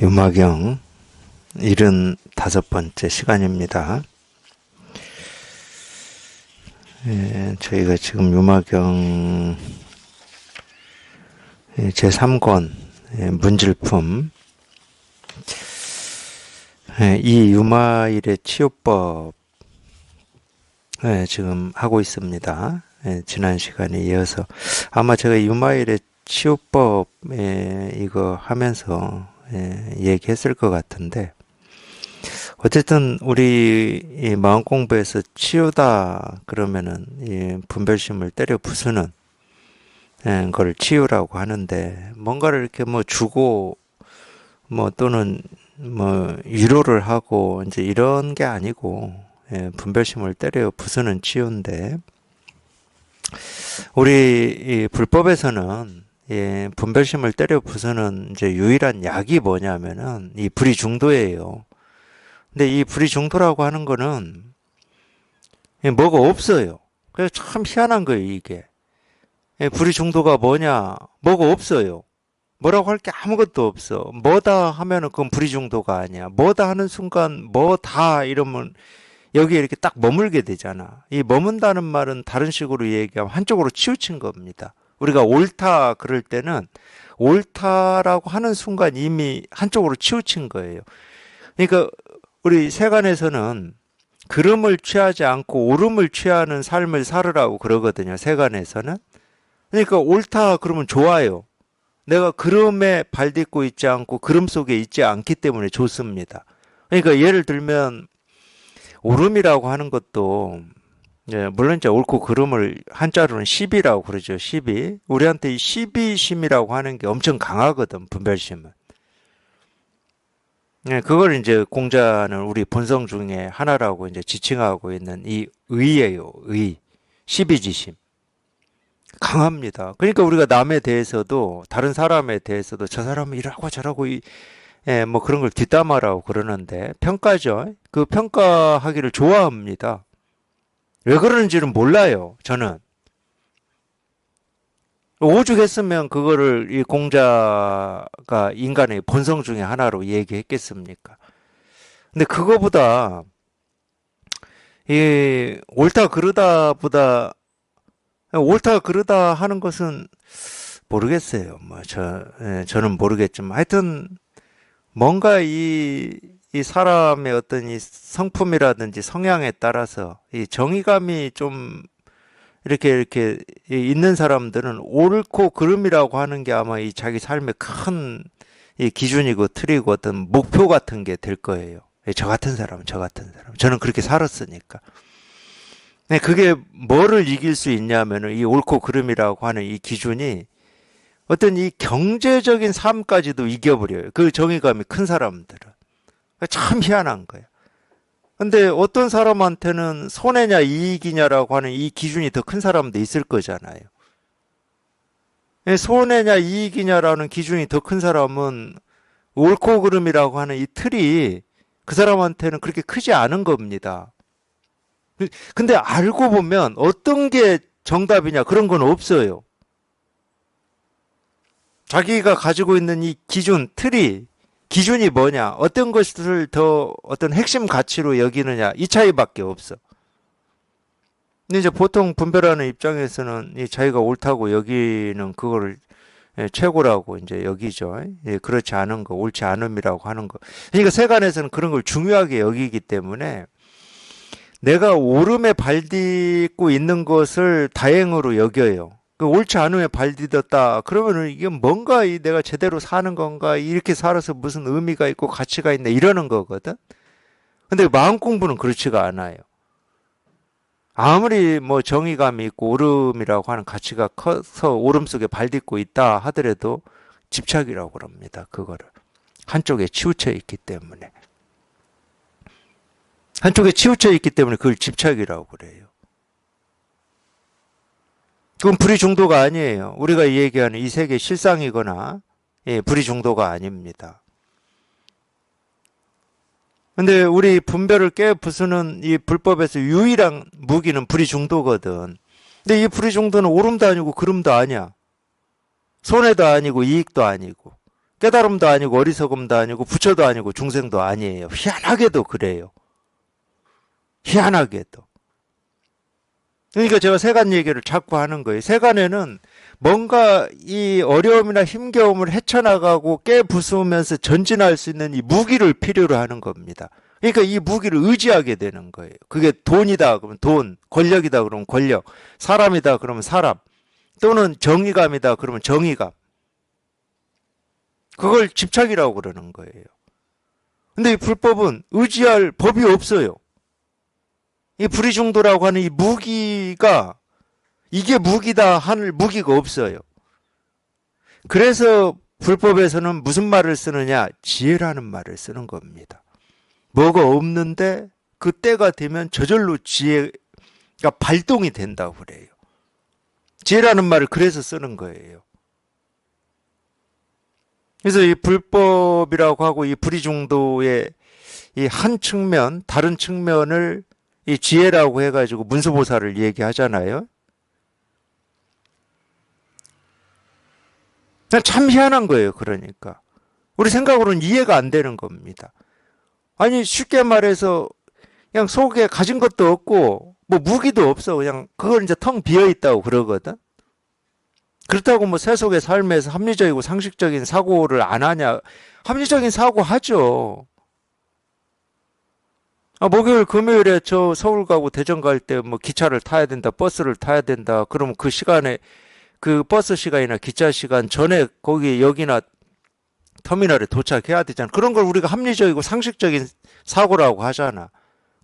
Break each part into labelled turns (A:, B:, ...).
A: 유마경 75번째 시간입니다. 저희가 지금 유마경 제3권 문질품 이 유마일의 치유법 지금 하고 있습니다. 지난 시간에 이어서 아마 제가 유마일의 치유법 이거 하면서 얘기했을 것 같은데, 어쨌든 우리 마음 공부에서 치유다 그러면은 이 분별심을 때려 부수는 걸 치유라고 하는데, 뭔가를 이렇게 뭐 주고 뭐 또는 뭐 위로를 하고 이제 이런 게 아니고 분별심을 때려 부수는 치유인데, 우리 이 불법에서는 분별심을 때려 부수는 이제 유일한 약이 뭐냐면은 이 불이중도예요. 근데 이 불이중도라고 하는 거는 뭐가 없어요. 그래서 참 희한한 거예요, 이게. 불이중도가 뭐냐? 뭐가 없어요. 뭐라고 할 게 아무것도 없어. 뭐다 하면은 그건 불이중도가 아니야. 뭐다 하는 순간 뭐다 이러면 여기에 이렇게 딱 머물게 되잖아. 이 머문다는 말은 다른 식으로 얘기하면 한쪽으로 치우친 겁니다. 우리가 옳다 그럴 때는 옳다라고 하는 순간 이미 한쪽으로 치우친 거예요. 그러니까 우리 세간에서는 그름을 취하지 않고 옳음을 취하는 삶을 살으라고 그러거든요. 세간에서는. 그러니까 옳다 그러면 좋아요. 내가 그름에 발딛고 있지 않고 그름 속에 있지 않기 때문에 좋습니다. 그러니까 예를 들면 옳음이라고 하는 것도 물론 이제 옳고 그름을 한자로는 시비라고 그러죠. 시비. 우리한테 이 시비심이라고 하는 게 엄청 강하거든, 분별심은. 그걸 이제 공자는 우리 본성 중에 하나라고 이제 지칭하고 있는 이 의예요. 의. 시비지심. 강합니다. 그러니까 우리가 남에 대해서도 다른 사람에 대해서도 저 사람은 이러고 저러고 뭐 그런 걸 뒷담화라고 그러는데, 평가죠. 그 평가하기를 좋아합니다. 왜 그러는지는 몰라요, 저는. 오죽했으면 그거를 이 공자가 인간의 본성 중에 하나로 얘기했겠습니까? 근데 그거보다 이 옳다 그르다보다, 옳다 그르다 하는 것은 모르겠어요. 뭐 저는 모르겠지만 하여튼 뭔가 이 사람의 어떤 이 성품이라든지 성향에 따라서 이 정의감이 좀 이렇게 있는 사람들은 옳고 그름이라고 하는 게 아마 이 자기 삶의 큰 이 기준이고 틀이고 어떤 목표 같은 게 될 거예요. 저 같은 사람. 저는 그렇게 살았으니까. 그게 뭐를 이길 수 있냐면은 이 옳고 그름이라고 하는 이 기준이 어떤 이 경제적인 삶까지도 이겨버려요. 그 정의감이 큰 사람들은. 참 희한한 거예요. 근데 어떤 사람한테는 손해냐 이익이냐라고 하는 이 기준이 더 큰 사람도 있을 거잖아요. 손해냐 이익이냐라는 기준이 더 큰 사람은 옳고 그름이라고 하는 이 틀이 그 사람한테는 그렇게 크지 않은 겁니다. 근데 알고 보면 어떤 게 정답이냐 그런 건 없어요. 자기가 가지고 있는 이 기준, 틀이, 기준이 뭐냐, 어떤 것을 더 어떤 핵심 가치로 여기느냐, 이 차이밖에 없어. 근데 이제 보통 분별하는 입장에서는 이 자기가 옳다고 여기는 그거를 최고라고 이제 여기죠. 그렇지 않은 거, 옳지 않음이라고 하는 거. 그러니까 세간에서는 그런 걸 중요하게 여기기 때문에 내가 옳음에 발딛고 있는 것을 다행으로 여겨요. 그 옳지 않음에 발디뎠다 그러면은 이게 뭔가 내가 제대로 사는 건가, 이렇게 살아서 무슨 의미가 있고 가치가 있네 이러는 거거든. 근데 마음 공부는 그렇지가 않아요. 아무리 뭐 정의감이 있고 옳음이라고 하는 가치가 커서 옳음 속에 발딛고 있다 하더라도 집착이라고 그럽니다. 그거를 한쪽에 치우쳐 있기 때문에 그걸 집착이라고 그래요. 그건 불의 중도가 아니에요. 우리가 얘기하는 이 세계 실상이거나 불의 중도가 아닙니다. 근데 우리 분별을 깨 부수는 이 불법에서 유일한 무기는 불의 중도거든. 근데 이 불의 중도는 옳음도 아니고 그름도 아니야. 손해도 아니고 이익도 아니고. 깨달음도 아니고 어리석음도 아니고 부처도 아니고 중생도 아니에요. 희한하게도 그래요. 희한하게도. 그러니까 제가 세간 얘기를 자꾸 하는 거예요. 세간에는 뭔가 이 어려움이나 힘겨움을 헤쳐나가고 깨부수면서 전진할 수 있는 이 무기를 필요로 하는 겁니다. 그러니까 이 무기를 의지하게 되는 거예요. 그게 돈이다 그러면 돈, 권력이다 그러면 권력, 사람이다 그러면 사람, 또는 정의감이다 그러면 정의감. 그걸 집착이라고 그러는 거예요. 근데 이 불법은 의지할 법이 없어요. 이 불의중도라고 하는 이 무기가 이게 무기다 하는 무기가 없어요. 그래서 불법에서는 무슨 말을 쓰느냐? 지혜라는 말을 쓰는 겁니다. 뭐가 없는데 그 때가 되면 저절로 지혜가 발동이 된다고 그래요. 지혜라는 말을 그래서 쓰는 거예요. 그래서 이 불법이라고 하고 이 불의중도의 이 한 측면, 다른 측면을 이 지혜라고 해가지고 문수보살을 얘기하잖아요. 참 희한한 거예요. 그러니까 우리 생각으로는 이해가 안 되는 겁니다. 아니 쉽게 말해서 그냥 속에 가진 것도 없고 뭐 무기도 없어. 그냥 그걸 이제 텅 비어 있다고 그러거든. 그렇다고 뭐 세속의 삶에서 합리적이고 상식적인 사고를 안 하냐? 합리적인 사고 하죠. 목요일 금요일에 저 서울 가고 대전 갈 때 뭐 기차를 타야 된다, 버스를 타야 된다. 그러면 그 시간에 그 버스 시간이나 기차 시간 전에 거기 여기나 터미널에 도착해야 되잖아. 그런 걸 우리가 합리적이고 상식적인 사고라고 하잖아.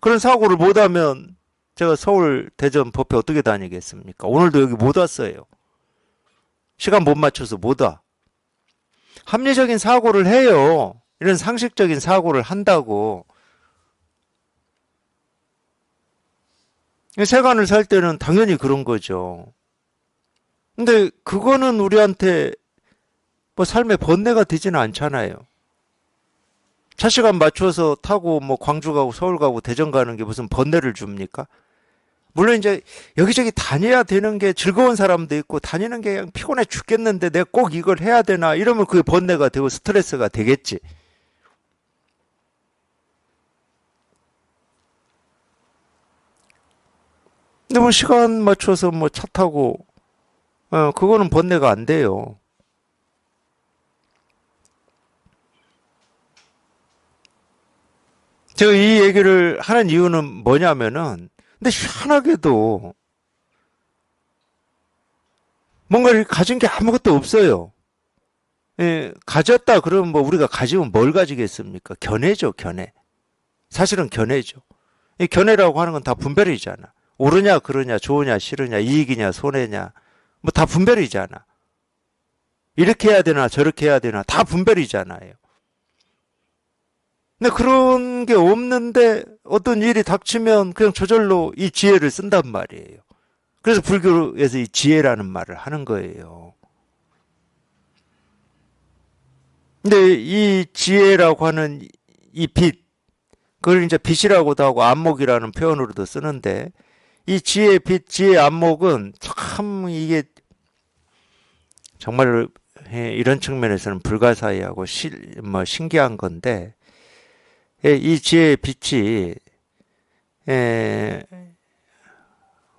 A: 그런 사고를 못하면 제가 서울 대전 법회 어떻게 다니겠습니까? 오늘도 여기 못 왔어요. 시간 못 맞춰서 못 와. 합리적인 사고를 해요. 이런 상식적인 사고를 한다고. 세간을 살 때는 당연히 그런 거죠. 근데 그거는 우리한테 뭐 삶의 번뇌가 되지는 않잖아요. 차시간 맞춰서 타고 뭐 광주 가고 서울 가고 대전 가는 게 무슨 번뇌를 줍니까? 물론 이제 여기저기 다녀야 되는 게 즐거운 사람도 있고 다니는 게 그냥 피곤해 죽겠는데 내가 꼭 이걸 해야 되나 이러면 그게 번뇌가 되고 스트레스가 되겠지. 근데 뭐 시간 맞춰서 뭐 차 타고 그거는 번뇌가 안 돼요. 제가 이 얘기를 하는 이유는 뭐냐면은 근데 희한하게도 뭔가를 가진 게 아무것도 없어요. 예, 가졌다 그러면 뭐 우리가 가지면 뭘 가지겠습니까? 견해죠, 견해. 사실은 견해죠. 이 견해라고 하는 건 다 분별이잖아. 옳으냐, 그러냐, 좋으냐, 싫으냐, 이익이냐, 손해냐. 뭐 다 분별이잖아. 이렇게 해야 되나, 저렇게 해야 되나, 다 분별이잖아요. 근데 그런 게 없는데 어떤 일이 닥치면 그냥 저절로 이 지혜를 쓴단 말이에요. 그래서 불교에서 이 지혜라는 말을 하는 거예요. 근데 이 지혜라고 하는 이 빛, 그걸 이제 빛이라고도 하고 안목이라는 표현으로도 쓰는데 이 지혜 빛, 지혜 안목은 참 이게 정말 이런 측면에서는 불가사의하고 뭐 신기한 건데 이 지혜의 빛이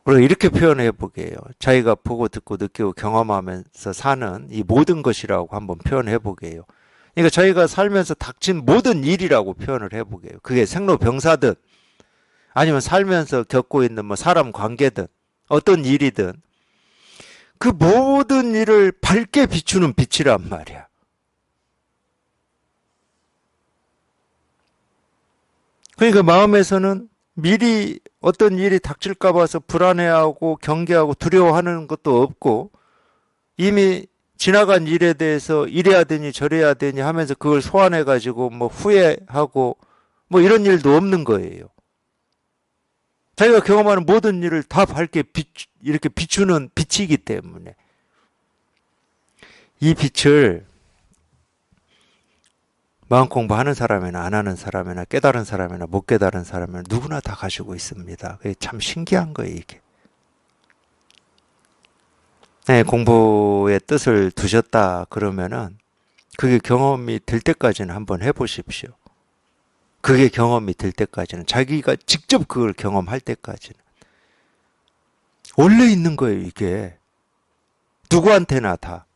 A: 우리가 이렇게 표현해 보게요. 자기가 보고 듣고 느끼고 경험하면서 사는 이 모든 것이라고 한번 표현해 보게요. 그러니까 저희가 살면서 닥친 모든 일이라고 표현을 해 보게요. 그게 생로병사든 아니면 살면서 겪고 있는 뭐 사람 관계든 어떤 일이든 그 모든 일을 밝게 비추는 빛이란 말이야. 그러니까 마음에서는 미리 어떤 일이 닥칠까 봐서 불안해하고 경계하고 두려워하는 것도 없고 이미 지나간 일에 대해서 이래야 되니 저래야 되니 하면서 그걸 소환해 가지고 뭐 후회하고 뭐 이런 일도 없는 거예요. 자기가 경험하는 모든 일을 다 밝게 이렇게 비추는 빛이기 때문에 이 빛을 마음 공부하는 사람이나 안 하는 사람이나 깨달은 사람이나 못 깨달은 사람이나 누구나 다 가지고 있습니다. 그게 참 신기한 거예요, 이게. 네, 공부의 뜻을 두셨다 그러면은 그게 경험이 될 때까지는 한번 해보십시오. 그게 경험이 될 때까지는, 자기가 직접 그걸 경험할 때까지는. 원래 있는 거예요, 이게. 누구한테나 다.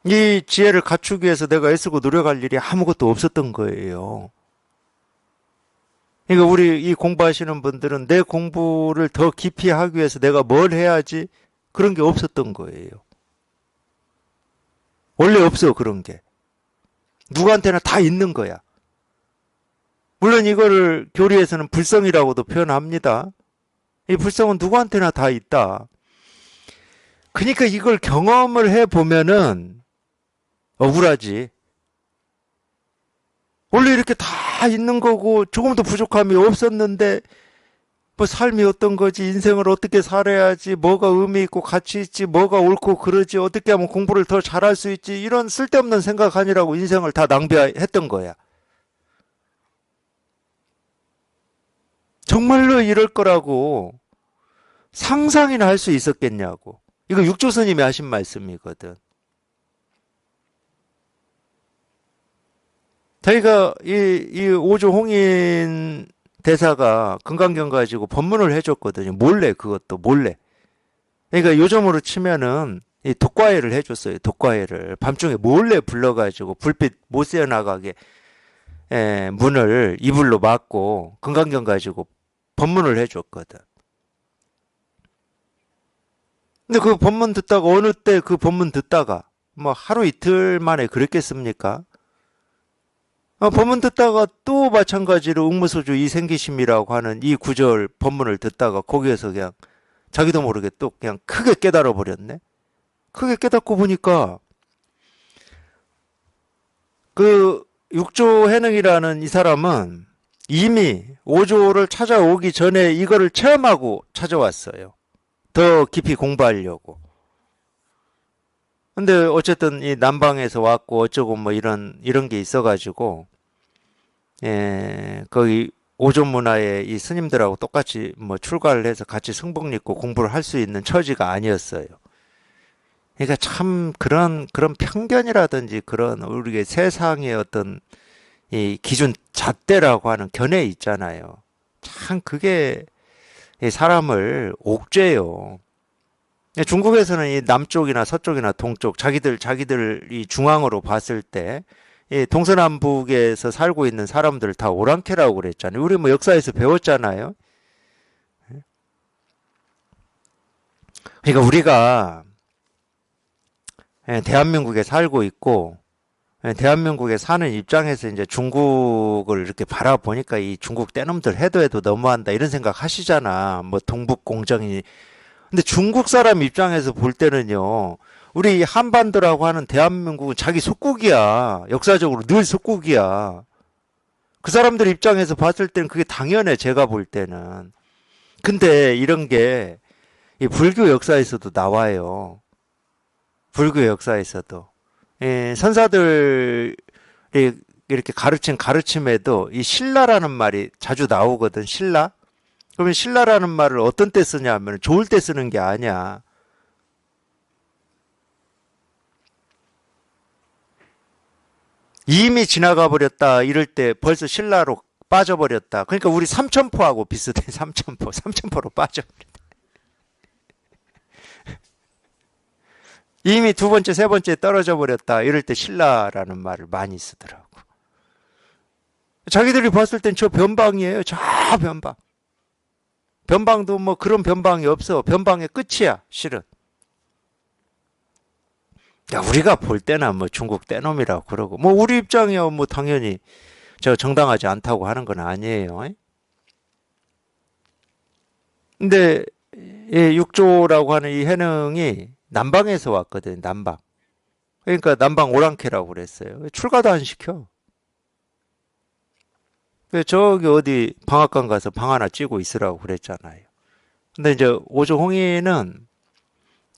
A: 이 지혜를 갖추기 위해서 내가 애쓰고 노력할 일이 아무것도 없었던 거예요. 그러니까 우리 이 공부하시는 분들은 내 공부를 더 깊이 하기 위해서 내가 뭘 해야지, 그런 게 없었던 거예요. 원래 없어, 그런 게. 누구한테나 다 있는 거야. 물론 이거를 교리에서는 불성이라고도 표현합니다. 이 불성은 누구한테나 다 있다. 그러니까 이걸 경험을 해보면은 억울하지. 원래 이렇게 다 있는 거고 조금도 부족함이 없었는데 뭐 삶이 어떤 거지, 인생을 어떻게 살아야지, 뭐가 의미 있고 가치 있지, 뭐가 옳고 그러지, 어떻게 하면 공부를 더 잘할 수 있지, 이런 쓸데없는 생각 아니라고 인생을 다 낭비했던 거야. 정말로 이럴 거라고 상상이나 할 수 있었겠냐고. 이거 육조 스님이 하신 말씀이거든. 저희가 이 오조 홍인 대사가 금강경 가지고 법문을 해줬거든요. 몰래, 그것도 몰래. 그러니까 요즘으로 치면은 이 독과회를 해줬어요. 독과회를 밤중에 몰래 불러가지고 불빛 못 새어나가게 문을 이불로 막고 금강경 가지고 법문을 해줬거든. 근데 그 법문 듣다가 어느 때 그 법문 듣다가 뭐 하루 이틀 만에 그랬겠습니까? 법문 듣다가 또 마찬가지로 응무소주 이생기심이라고 하는 이 구절 법문을 듣다가 거기에서 그냥 자기도 모르게 또 그냥 크게 깨달아 버렸네. 크게 깨닫고 보니까 그 육조 해능이라는 이 사람은 이미 오조를 찾아오기 전에 이거를 체험하고 찾아왔어요. 더 깊이 공부하려고. 근데 어쨌든 이 남방에서 왔고 어쩌고 뭐 이런 게 있어가지고 거기 오존 문화의 이 스님들하고 똑같이 뭐 출가를 해서 같이 승복 입고 공부를 할 수 있는 처지가 아니었어요. 그러니까 참 그런 편견이라든지 그런 우리의 세상의 어떤 이 기준 잣대라고 하는 견해 있잖아요. 참 그게 이 사람을 옥죄요. 중국에서는 이 남쪽이나 서쪽이나 동쪽 자기들 이 중앙으로 봤을 때 이 동서남북에서 살고 있는 사람들 다 오랑캐라고 그랬잖아요. 우리 뭐 역사에서 배웠잖아요. 그러니까 우리가 대한민국에 살고 있고 대한민국에 사는 입장에서 이제 중국을 이렇게 바라보니까 이 중국 떼놈들 해도 너무한다 이런 생각 하시잖아. 뭐 동북 공정이. 근데 중국 사람 입장에서 볼 때는요, 우리 한반도라고 하는 대한민국은 자기 속국이야. 역사적으로 늘 속국이야. 그 사람들 입장에서 봤을 때는 그게 당연해, 제가 볼 때는. 근데 이런 게 이 불교 역사에서도 나와요. 불교 역사에서도. 선사들이 이렇게 가르친 가르침에도 이 신라라는 말이 자주 나오거든, 신라. 그러면 신라라는 말을 어떤 때 쓰냐 하면 좋을 때 쓰는 게 아니야. 이미 지나가 버렸다 이럴 때 벌써 신라로 빠져버렸다. 그러니까 우리 삼천포하고 비슷해. 삼천포로 빠져버렸다. 이미 두 번째 세 번째 떨어져 버렸다 이럴 때 신라라는 말을 많이 쓰더라고. 자기들이 봤을 땐 저 변방이에요. 저 변방. 변방도 뭐 그런 변방이 없어. 변방의 끝이야, 실은. 야, 우리가 볼 때나 뭐 중국 떼놈이라고 그러고, 뭐 우리 입장이야 뭐 당연히 저 정당하지 않다고 하는 건 아니에요. 근데 이 육조라고 하는 이 해능이 남방에서 왔거든, 남방. 그러니까 남방 오랑캐라고 그랬어요. 출가도 안 시켜. 저기 어디 방앗간 가서 방 하나 찌고 있으라고 그랬잖아요. 근데 이제 오조 홍이는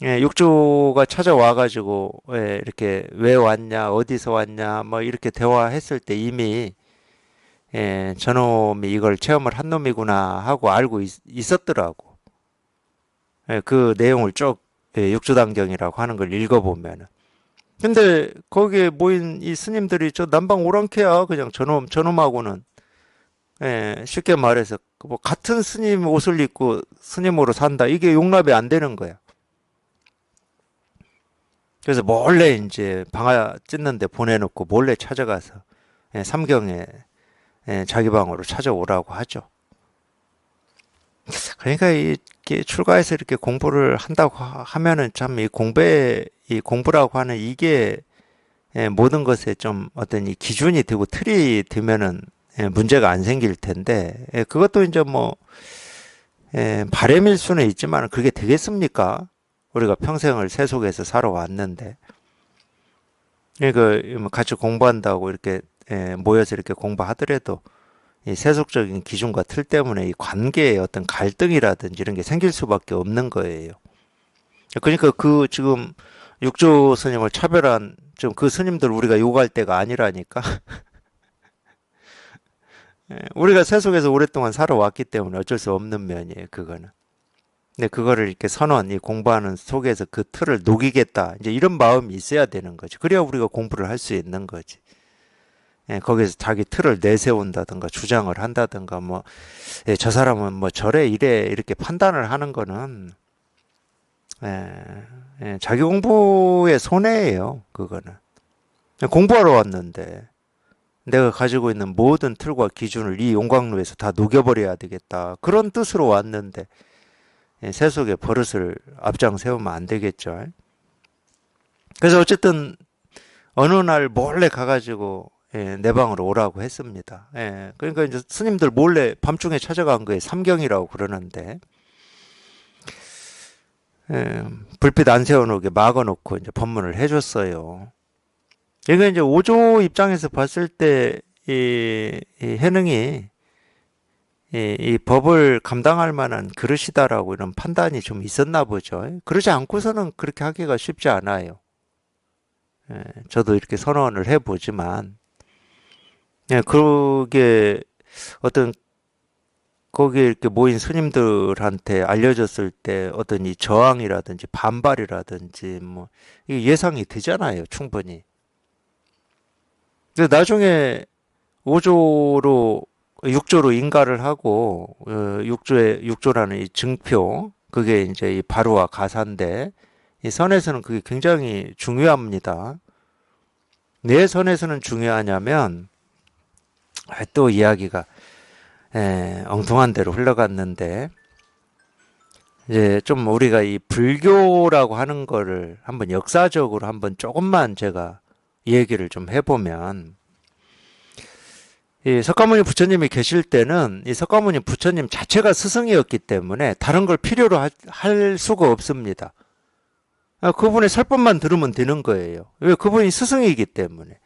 A: 육조가 찾아와가지고 이렇게 왜 왔냐, 어디서 왔냐, 뭐 이렇게 대화했을 때 이미 저놈이 이걸 체험을 한 놈이구나 하고 알고 있었더라고. 그 내용을 쭉 육조단경이라고 하는 걸 읽어보면은. 근데 거기에 모인 이 스님들이 저 남방 오랑캐야. 그냥 저놈하고는. 예, 쉽게 말해서 뭐 같은 스님 옷을 입고 스님으로 산다. 이게 용납이 안 되는 거야. 그래서 몰래 이제 방아 찢는데 보내놓고 몰래 찾아가서 예, 삼경에 예, 자기 방으로 찾아오라고 하죠. 그러니까 이게 출가해서 이렇게 공부를 한다고 하면은 참 이 공부라고 하는 이게 예, 모든 것에 좀 어떤 이 기준이 되고 틀이 되면은 예, 문제가 안 생길 텐데 예, 그것도 이제 뭐 예, 바람일 수는 있지만 그게 되겠습니까? 우리가 평생을 세속에서 살아왔는데 그러니까 뭐 같이 공부한다고 이렇게 예, 모여서 이렇게 공부하더라도 이 세속적인 기준과 틀 때문에 이 관계의 어떤 갈등이라든지 이런 게 생길 수밖에 없는 거예요. 그러니까 그 지금 육조 스님을 차별한 지금 그 스님들 우리가 욕할 때가 아니라니까. 예, 우리가 세속에서 오랫동안 살아왔기 때문에 어쩔 수 없는 면이에요, 그거는. 근데 그거를 이렇게 이 공부하는 속에서 그 틀을 녹이겠다. 이제 이런 마음이 있어야 되는 거지. 그래야 우리가 공부를 할 수 있는 거지. 예, 거기서 자기 틀을 내세운다든가 주장을 한다든가 뭐, 예, 저 사람은 뭐 저래 이래 이렇게 판단을 하는 거는, 예, 예, 자기 공부의 손해예요, 그거는. 공부하러 왔는데, 내가 가지고 있는 모든 틀과 기준을 이 용광로에서 다 녹여버려야 되겠다. 그런 뜻으로 왔는데, 예, 세속의 버릇을 앞장 세우면 안 되겠죠. 그래서 어쨌든 어느 날 몰래 가가지고 예, 내 방으로 오라고 했습니다. 예, 그러니까 이제 스님들 몰래 밤중에 찾아간 거에 삼경이라고 그러는데 예, 불빛 안 세워놓게 막아놓고 이제 법문을 해줬어요. 이게 이제 오조 입장에서 봤을 때 이 해능이 이 법을 감당할 만한 그릇이다라고 이런 판단이 좀 있었나 보죠. 그러지 않고서는 그렇게 하기가 쉽지 않아요. 예, 저도 이렇게 선언을 해보지만, 예, 그게 어떤 거기에 이렇게 모인 스님들한테 알려졌을 때 어떤 이 저항이라든지 반발이라든지 뭐 이게 예상이 되잖아요, 충분히. 근데 나중에 5조로 6조로 인가를 하고 6조라는 이 증표 그게 이제 이 바로와 가사인데 이 선에서는 그게 굉장히 중요합니다. 내 선에서는 중요하냐면 또 이야기가 엉뚱한 대로 흘러갔는데 이제 좀 우리가 이 불교라고 하는 거를 한번 역사적으로 한번 조금만 제가 얘기를 좀 해보면 이 석가모니 부처님이 계실 때는 이 석가모니 부처님 자체가 스승이었기 때문에 다른 걸 필요로 할 수가 없습니다. 그분의 설법만 들으면 되는 거예요. 왜? 그분이 스승이기 때문에.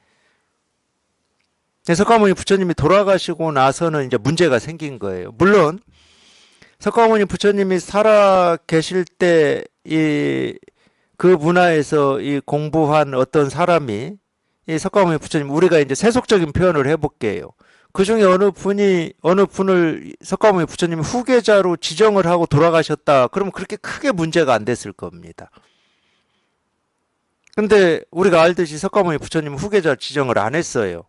A: 석가모니 부처님이 돌아가시고 나서는 이제 문제가 생긴 거예요. 물론 석가모니 부처님이 살아 계실 때 그 문화에서 이 공부한 어떤 사람이 이 석가모니 부처님 우리가 이제 세속적인 표현을 해볼게요. 그 중에 어느 분을 석가모니 부처님 후계자로 지정을 하고 돌아가셨다. 그러면 그렇게 크게 문제가 안 됐을 겁니다. 근데 우리가 알듯이 석가모니 부처님 후계자 지정을 안 했어요.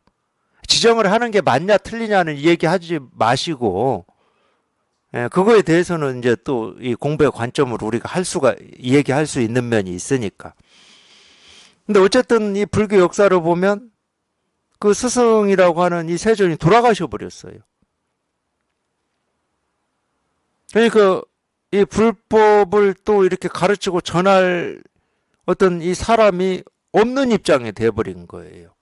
A: 지정을 하는 게 맞냐 틀리냐는 얘기하지 마시고 그거에 대해서는 이제 또 이 공부의 관점으로 우리가 얘기할 수 있는 면이 있으니까. 근데 어쨌든 이 불교 역사를 보면 그 스승이라고 하는 이 세존이 돌아가셔 버렸어요. 그러니까 이 불법을 또 이렇게 가르치고 전할 어떤 이 사람이 없는 입장에 돼버린 거예요.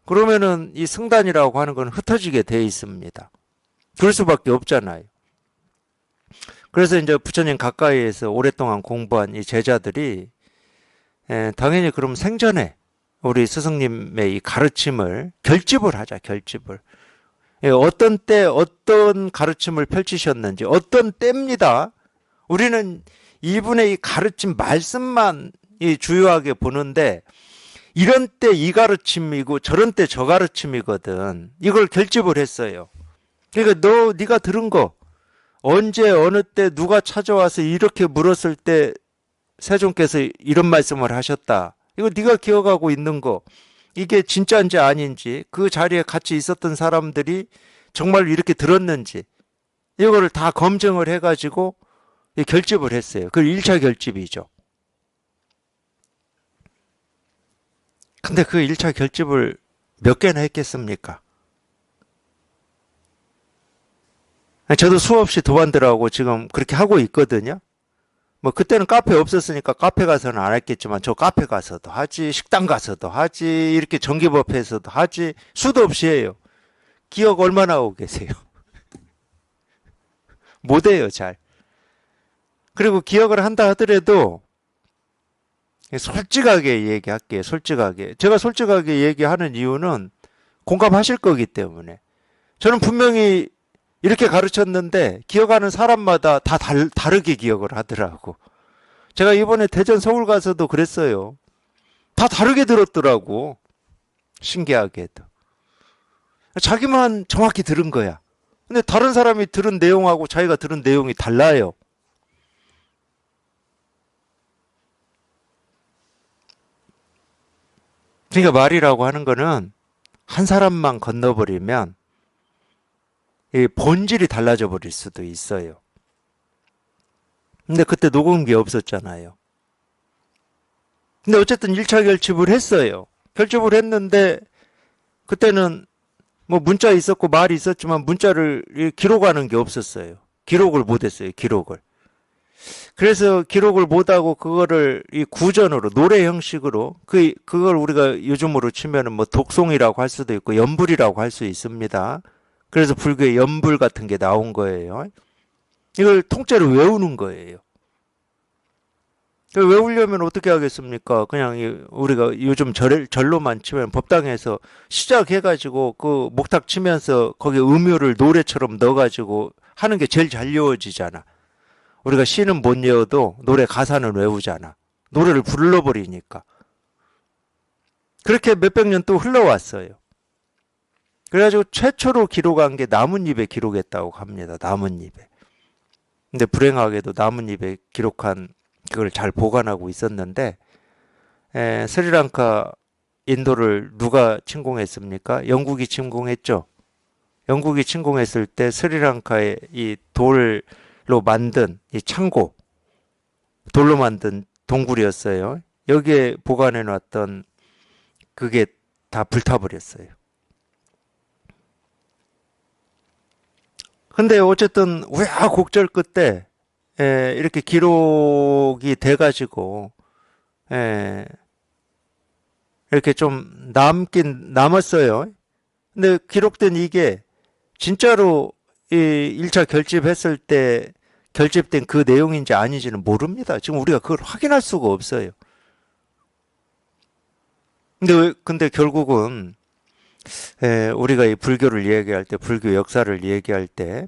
A: 그러면은 이 승단이라고 하는 건 흩어지게 돼 있습니다. 그럴 수밖에 없잖아요. 그래서 이제 부처님 가까이에서 오랫동안 공부한 이 제자들이 당연히 그럼 생전에 우리 스승님의 이 가르침을 결집을 하자, 결집을. 어떤 때 어떤 가르침을 펼치셨는지, 어떤 때입니다. 우리는 이분의 이 가르침 말씀만 주요하게 보는데, 이런 때 이 가르침이고 저런 때 저 가르침이거든. 이걸 결집을 했어요. 그러니까 네가 들은 거, 언제 어느 때 누가 찾아와서 이렇게 물었을 때 세존께서 이런 말씀을 하셨다. 이거 네가 기억하고 있는 거 이게 진짜인지 아닌지 그 자리에 같이 있었던 사람들이 정말 이렇게 들었는지 이거를 다 검증을 해가지고 결집을 했어요. 그 1차 결집이죠. 근데 그 1차 결집을 몇 개나 했겠습니까? 저도 수없이 도반들하고 지금 그렇게 하고 있거든요. 뭐 그때는 카페 없었으니까 카페 가서는 안 했겠지만 저 카페 가서도 하지, 식당 가서도 하지, 이렇게 전기법회에서도 하지, 수도 없이 해요. 기억 얼마나 하고 계세요? 못해요, 잘. 그리고 기억을 한다 하더라도 솔직하게 얘기할게요. 솔직하게. 제가 솔직하게 얘기하는 이유는 공감하실 거기 때문에. 저는 분명히 이렇게 가르쳤는데 기억하는 사람마다 다 다르게 기억을 하더라고. 제가 이번에 대전 서울 가서도 그랬어요. 다 다르게 들었더라고. 신기하게도. 자기만 정확히 들은 거야. 근데 다른 사람이 들은 내용하고 자기가 들은 내용이 달라요. 그러니까 말이라고 하는 거는 한 사람만 건너버리면 이 본질이 달라져 버릴 수도 있어요. 근데 그때 녹음기 없었잖아요. 근데 어쨌든 1차 결집을 했어요. 결집을 했는데 그때는 뭐 문자 있었고 말이 있었지만 문자를 기록하는 게 없었어요. 기록을 못했어요. 기록을. 그래서 기록을 못하고 그거를 이 구전으로 노래 형식으로 그걸 우리가 요즘으로 치면은 뭐 독송이라고 할 수도 있고 연불이라고 할 수 있습니다. 그래서 불교에 연불 같은 게 나온 거예요. 이걸 통째로 외우는 거예요. 외우려면 어떻게 하겠습니까? 그냥 우리가 요즘 절로만 치면 법당에서 시작해가지고 그 목탁 치면서 거기 음요를 노래처럼 넣어가지고 하는 게 제일 잘 외워지잖아. 우리가 시는 못 외워도 노래 가사는 외우잖아. 노래를 불러버리니까. 그렇게 몇백 년 또 흘러왔어요. 그래가지고 최초로 기록한 게 나뭇잎에 기록했다고 합니다. 나뭇잎에. 근데 불행하게도 나뭇잎에 기록한 그걸 잘 보관하고 있었는데 스리랑카 인도를 누가 침공했습니까? 영국이 침공했죠. 영국이 침공했을 때 스리랑카의 이 돌로 만든 이 창고, 돌로 만든 동굴이었어요. 여기에 보관해 놨던 그게 다 불타버렸어요. 근데 어쨌든 우여곡절 끝에 이렇게 기록이 돼가지고 이렇게 좀 남긴 남았어요. 근데 기록된 이게 진짜로 이 1차 결집했을 때 결집된 그 내용인지 아닌지는 모릅니다. 지금 우리가 그걸 확인할 수가 없어요. 근데 결국은 우리가 이 불교를 얘기할 때, 불교 역사를 얘기할 때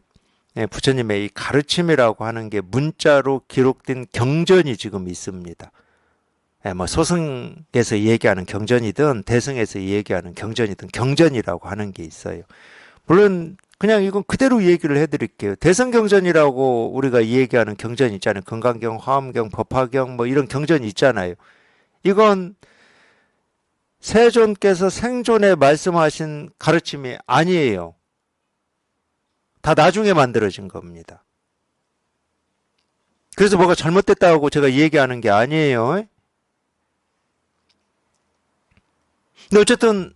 A: 부처님의 이 가르침이라고 하는 게 문자로 기록된 경전이 지금 있습니다. 뭐 소승에서 얘기하는 경전이든 대승에서 얘기하는 경전이든 경전이라고 하는 게 있어요. 물론 그냥 이건 그대로 얘기를 해드릴게요. 대승경전이라고 우리가 얘기하는 경전 있잖아요. 금강경, 화엄경, 법화경 뭐 이런 경전이 있잖아요. 이건 세존께서 생존에 말씀하신 가르침이 아니에요. 다 나중에 만들어진 겁니다. 그래서 뭐가 잘못됐다고 제가 얘기하는 게 아니에요. 근데 어쨌든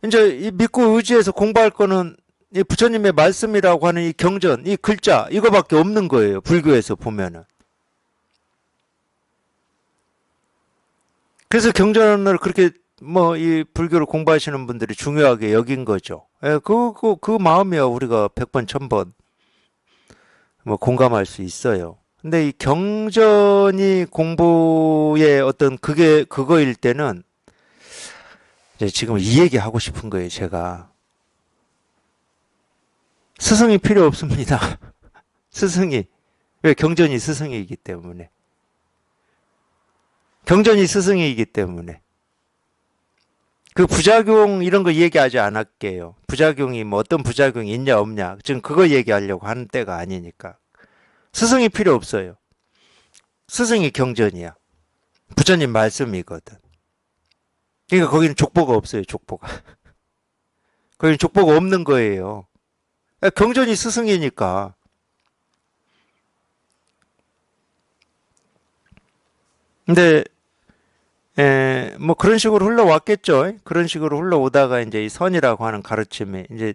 A: 이제 믿고 의지해서 공부할 거는 이 부처님의 말씀이라고 하는 이 경전, 이 글자 이거밖에 없는 거예요. 불교에서 보면은. 그래서 경전을 그렇게 뭐 이 불교를 공부하시는 분들이 중요하게 여긴 거죠. 그 마음이야 우리가 100번, 1000번 뭐 공감할 수 있어요. 근데 이 경전이 공부의 어떤 그거일 때는 이제 지금 이 얘기 하고 싶은 거예요, 제가. 스승이 필요 없습니다. 스승이. 왜? 경전이 스승이기 때문에. 경전이 스승이기 때문에. 그 부작용 이런 거 얘기하지 않을게요. 부작용이 뭐 어떤 부작용이 있냐 없냐. 지금 그거 얘기하려고 하는 때가 아니니까. 스승이 필요 없어요. 스승이 경전이야. 부처님 말씀이거든. 그러니까 거기는 족보가 없어요, 족보가. 거기는 족보가 없는 거예요. 경전이 스승이니까. 근데 뭐 그런 식으로 흘러왔겠죠. 그런 식으로 흘러오다가 이제 이 선이라고 하는 가르침이 이제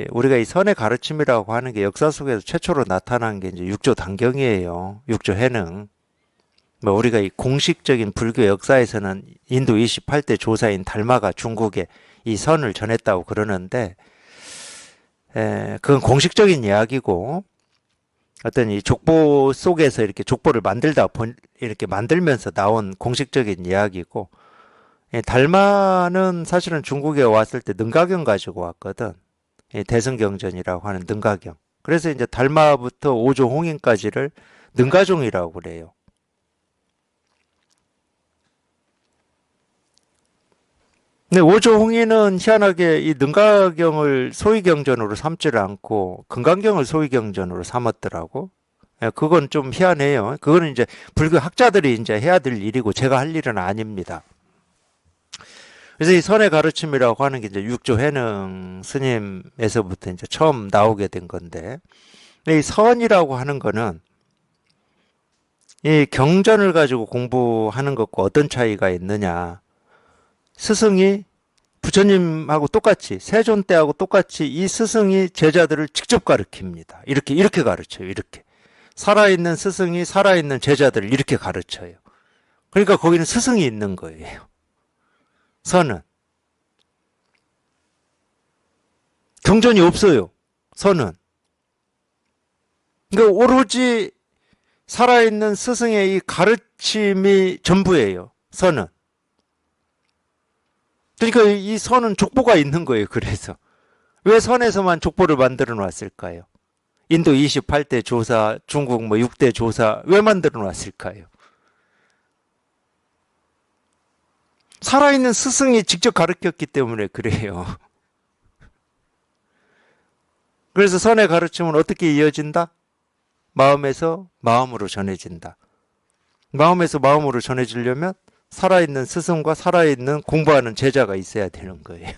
A: 우리가 이 선의 가르침이라고 하는 게 역사 속에서 최초로 나타난 게 이제 육조 단경이에요. 육조 해능. 뭐 우리가 이 공식적인 불교 역사에서는 인도 28대 조사인 달마가 중국에 이 선을 전했다고 그러는데 그건 공식적인 이야기고 어떤 이 족보 속에서 이렇게 족보를 이렇게 만들면서 나온 공식적인 이야기고 달마는 사실은 중국에 왔을 때 능가경 가지고 왔거든. 대승경전이라고 하는 능가경. 그래서 이제 달마부터 오조 홍인까지를 능가종이라고 그래요. 근데 오조 홍인은 희한하게 이 능가경을 소위경전으로 삼지를 않고 금강경을 소위경전으로 삼았더라고. 그건 좀 희한해요. 그거는 이제 불교 학자들이 이제 해야 될 일이고 제가 할 일은 아닙니다. 그래서 이 선의 가르침이라고 하는 게 이제 육조 해능 스님에서부터 이제 처음 나오게 된 건데, 이 선이라고 하는 거는 이 경전을 가지고 공부하는 것과 어떤 차이가 있느냐. 스승이 부처님하고 똑같이 세존 때하고 똑같이 이 스승이 제자들을 직접 가르칩니다. 이렇게 가르쳐요. 이렇게 살아있는 스승이 살아있는 제자들을 이렇게 가르쳐요. 그러니까 거기는 스승이 있는 거예요. 선은 경전이 없어요. 선은 그러니까 오로지 살아있는 스승의 이 가르침이 전부예요. 선은 그러니까 이 선은 족보가 있는 거예요. 그래서 왜 선에서만 족보를 만들어 놨을까요? 인도 28대 조사, 중국 뭐 6대 조사 왜 만들어 놨을까요? 살아있는 스승이 직접 가르쳤기 때문에 그래요. 그래서 선의 가르침은 어떻게 이어진다? 마음에서 마음으로 전해진다. 마음에서 마음으로 전해지려면 살아있는 스승과 살아있는 공부하는 제자가 있어야 되는 거예요.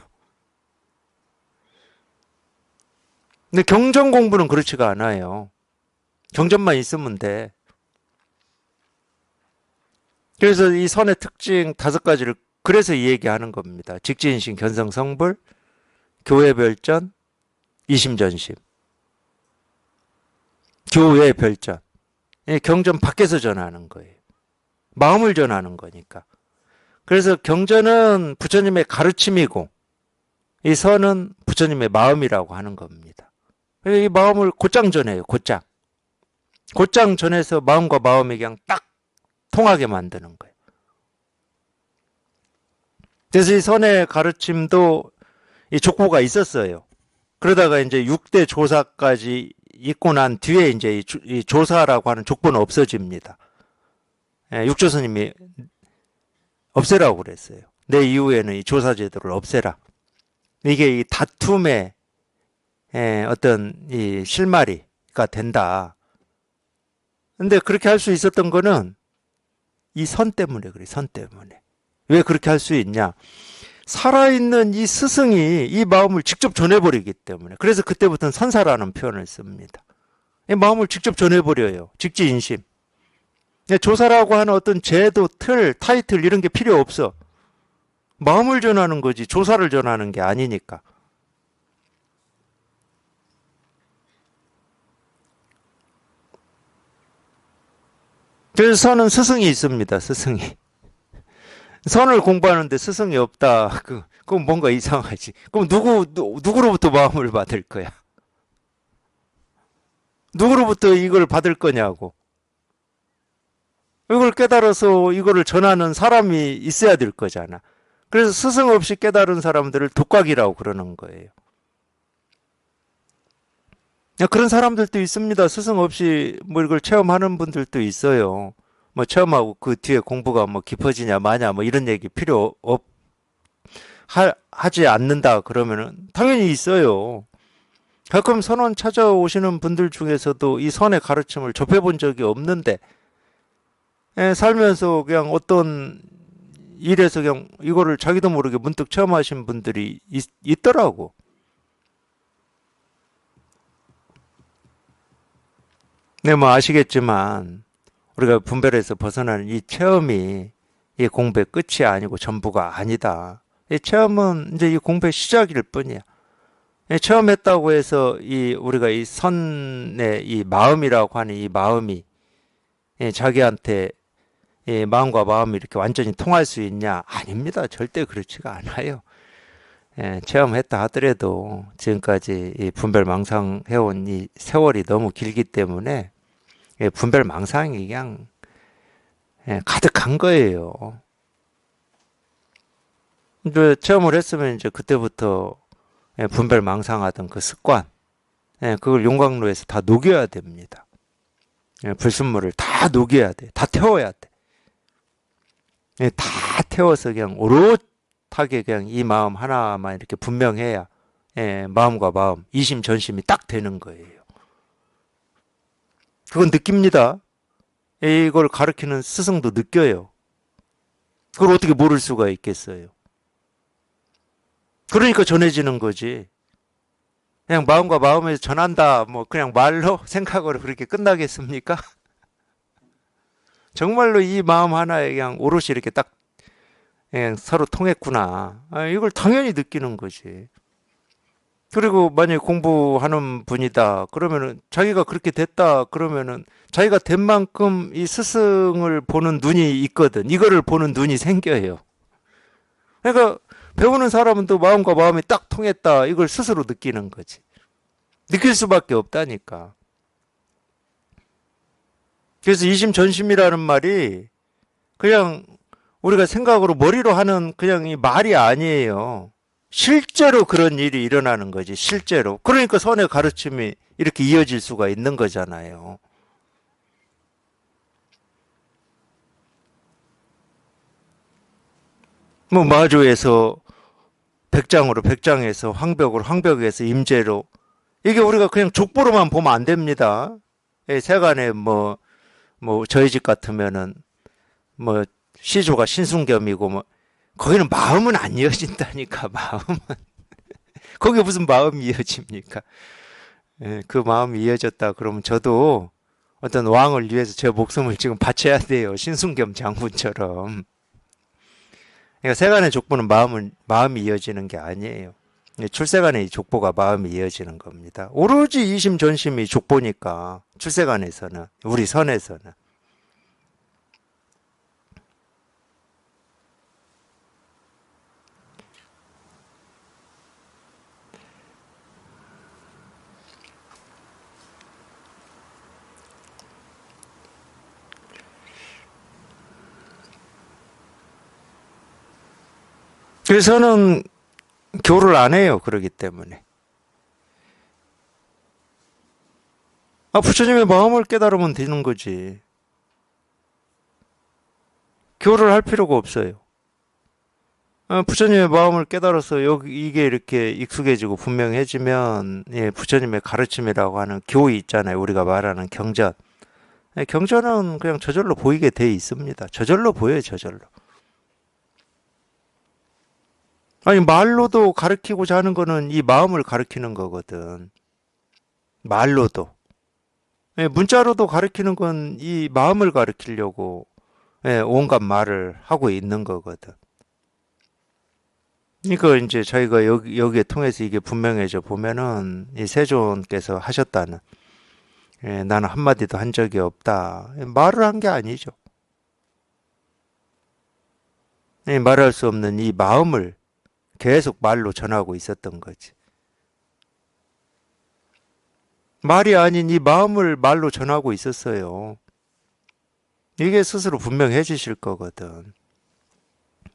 A: 근데 경전 공부는 그렇지가 않아요. 경전만 있으면 돼. 그래서 이 선의 특징 5가지를 그래서 이 얘기하는 겁니다. 직지인심, 견성성불, 교회별전, 이심전심. 교회별전. 경전 밖에서 전하는 거예요. 마음을 전하는 거니까. 그래서 경전은 부처님의 가르침이고 이 선은 부처님의 마음이라고 하는 겁니다. 이 마음을 곧장 전해요. 곧장. 곧장 전해서 마음과 마음이 그냥 딱 통하게 만드는 거예요. 그래서 이 선의 가르침도 이 족보가 있었어요. 그러다가 이제 6대 조사까지 있고 난 뒤에 이제 이 조사라고 하는 족보는 없어집니다. 육조 스님이 없애라고 그랬어요. 내 이후에는 이 조사 제도를 없애라. 이게 이 다툼의 어떤 이 실마리가 된다. 근데 그렇게 할 수 있었던 거는 이 선 때문에 그래, 선 때문에. 왜 그렇게 할 수 있냐? 살아있는 이 스승이 이 마음을 직접 전해버리기 때문에. 그래서 그때부터는 선사라는 표현을 씁니다. 이 마음을 직접 전해버려요. 직지인심. 조사라고 하는 어떤 제도, 틀, 타이틀 이런 게 필요 없어. 마음을 전하는 거지 조사를 전하는 게 아니니까. 그래서 선은 스승이 있습니다. 스승이. 선을 공부하는데 스승이 없다. 그건 뭔가 이상하지. 그럼 누구로부터 마음을 받을 거야? 누구로부터 이걸 받을 거냐고. 이걸 깨달아서 이거를 전하는 사람이 있어야 될 거잖아. 그래서 스승 없이 깨달은 사람들을 독각이라고 그러는 거예요. 그런 사람들도 있습니다. 스승 없이 뭐 이걸 체험하는 분들도 있어요. 뭐 체험하고 그 뒤에 공부가 뭐 깊어지냐 마냐 뭐 이런 얘기 하지 않는다 그러면은 당연히 있어요. 가끔 선원 찾아오시는 분들 중에서도 이 선의 가르침을 접해본 적이 없는데 살면서 그냥 어떤 이래서 그냥 이거를 자기도 모르게 문득 체험하신 분들이 있더라고. 네, 뭐 아시겠지만 우리가 분별에서 벗어나는 이 체험이 이 공부의 끝이 아니고 전부가 아니다. 이 체험은 이제 이 공부의 시작일 뿐이야. 이 체험했다고 해서 이 우리가 이 선의 이 마음이라고 하는 이 마음이 자기한테 이 마음과 마음이 이렇게 완전히 통할 수 있냐? 아닙니다. 절대 그렇지가 않아요. 체험했다 하더라도 지금까지 이 분별망상해온 이 세월이 너무 길기 때문에 분별망상이 그냥 가득한 거예요. 이제 체험을 했으면 이제 그때부터 분별망상하던 그 습관, 그걸 용광로에서 다 녹여야 됩니다. 불순물을 다 녹여야 돼. 다 태워야 돼. 다 태워서 그냥 오롯하게 그냥 이 마음 하나만 이렇게 분명해야 마음과 마음, 이심 전심이 딱 되는 거예요. 그건 느낍니다. 이걸 가르치는 스승도 느껴요. 그걸 어떻게 모를 수가 있겠어요. 그러니까 전해지는 거지. 그냥 마음과 마음에서 전한다, 뭐 그냥 말로 생각으로 그렇게 끝나겠습니까? 정말로 이 마음 하나에 그냥 오롯이 이렇게 딱 그냥 서로 통했구나. 이걸 당연히 느끼는 거지. 그리고 만약에 공부하는 분이다 그러면은 자기가 그렇게 됐다 그러면은 자기가 된 만큼 이 스승을 보는 눈이 있거든. 이거를 보는 눈이 생겨요. 그러니까 배우는 사람은 또 마음과 마음이 딱 통했다 이걸 스스로 느끼는 거지. 느낄 수밖에 없다니까. 그래서 이심전심이라는 말이 그냥 우리가 생각으로 머리로 하는 그냥 이 말이 아니에요. 실제로 그런 일이 일어나는 거지, 실제로. 그러니까 선의 가르침이 이렇게 이어질 수가 있는 거잖아요. 뭐 마주에서 백장으로, 백장에서 황벽으로, 황벽에서 임재로. 이게 우리가 그냥 족보로만 보면 안 됩니다. 세간에 뭐 저희 집 같으면은 뭐 시조가 신순겸이고 뭐 거기는 마음은 안 이어진다니까. 마음은 거기 무슨 마음이 이어집니까? 그 마음이 이어졌다 그러면 저도 어떤 왕을 위해서 제 목숨을 지금 바쳐야 돼요. 신순겸 장군처럼. 그러니까 세간의 족보는 마음이 이어지는 게 아니에요. 출세간의 족보가 마음이 이어지는 겁니다. 오로지 이심전심이 족보니까 출세간에서는 우리 선에서는. 그래서는 교를 안 해요. 그러기 때문에. 부처님의 마음을 깨달으면 되는 거지. 교를 할 필요가 없어요. 부처님의 마음을 깨달아서 이게 이렇게 익숙해지고 분명해지면 부처님의 가르침이라고 하는 교이 있잖아요. 우리가 말하는 경전. 경전은 그냥 저절로 보이게 돼 있습니다. 저절로 보여요. 저절로. 아니 말로도 가르치고자 하는 거는 이 마음을 가르치는 거거든. 말로도. 문자로도 가르치는 건 이 마음을 가르치려고 온갖 말을 하고 있는 거거든. 그러니까 이제 저희가 여기에 통해서 이게 분명해져 보면은 이 세존께서 하셨다는 나는 한마디도 한 적이 없다. 말을 한 게 아니죠. 말할 수 없는 이 마음을 계속 말로 전하고 있었던 거지. 말이 아닌 이 마음을 말로 전하고 있었어요. 이게 스스로 분명해지실 거거든.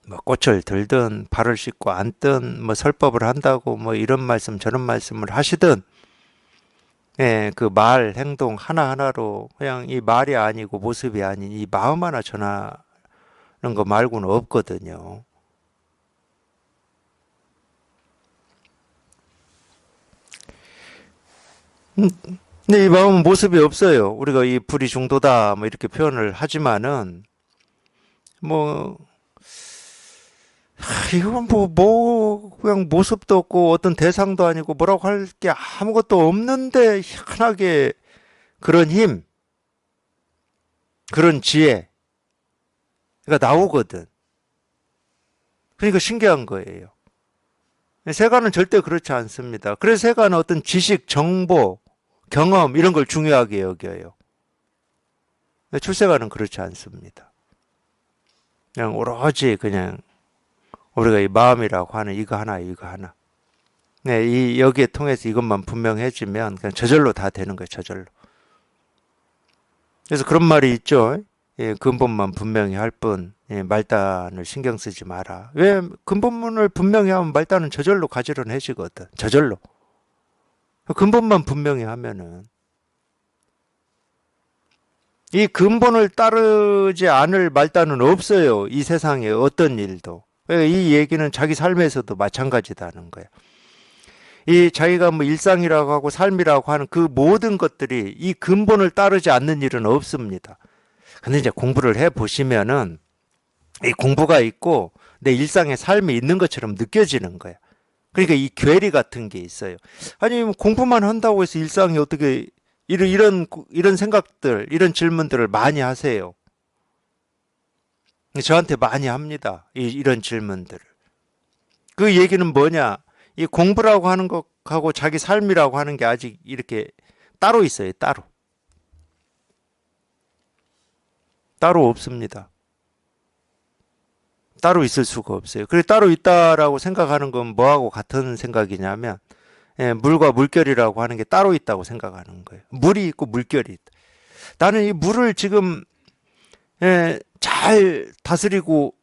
A: 뭐 꽃을 들든 발을 씻고 앉든 뭐 설법을 한다고 뭐 이런 말씀 저런 말씀을 하시든 그 말 행동 하나하나로 그냥 이 말이 아니고 모습이 아닌 이 마음 하나 전하는 거 말고는 없거든요. 근데 이 마음은 모습이 없어요. 우리가 이 불이 중도다 뭐 이렇게 표현을 하지만은 뭐 이건 그냥 모습도 없고 어떤 대상도 아니고 뭐라고 할 게 아무것도 없는데 희한하게 그런 힘, 그런 지혜가 나오거든. 그러니까 신기한 거예요. 세간은 절대 그렇지 않습니다. 그래서 세간은 어떤 지식, 정보, 경험 이런 걸 중요하게 여겨요. 출세간은 그렇지 않습니다. 그냥 오로지 그냥 우리가 이 마음이라고 하는 이거 하나, 이거 하나. 네, 여기에 통해서 이것만 분명해지면 그냥 저절로 다 되는 거예요, 저절로. 그래서 그런 말이 있죠. 예, 근본만 분명히 할 뿐, 예, 말단을 신경 쓰지 마라. 왜? 근본문을 분명히 하면 말단은 저절로 가지런해지거든. 저절로. 근본만 분명히 하면은. 이 근본을 따르지 않을 말단은 없어요. 이 세상에 어떤 일도. 이 얘기는 자기 삶에서도 마찬가지다는 거예요. 이 자기가 뭐 일상이라고 하고 삶이라고 하는 그 모든 것들이 이 근본을 따르지 않는 일은 없습니다. 근데 이제 공부를 해 보시면은 이 공부가 있고 내 일상의 삶이 있는 것처럼 느껴지는 거야. 그러니까 이 괴리 같은 게 있어요. 아니 뭐 공부만 한다고 해서 일상이 어떻게 이런 생각들, 이런 질문들을 많이 하세요. 저한테 많이 합니다. 이런 질문들을. 그 얘기는 뭐냐? 이 공부라고 하는 것하고 자기 삶이라고 하는 게 아직 이렇게 따로 있어요. 따로. 따로 없습니다. 따로 있을 수가 없어요. 그래 따로 있다라고 생각하는 건 뭐하고 같은 생각이냐면 예, 물과 물결이라고 하는 게 따로 있다고 생각하는 거예요. 물이 있고 물결이 있다. 나는 이 물을 지금 잘 다스리고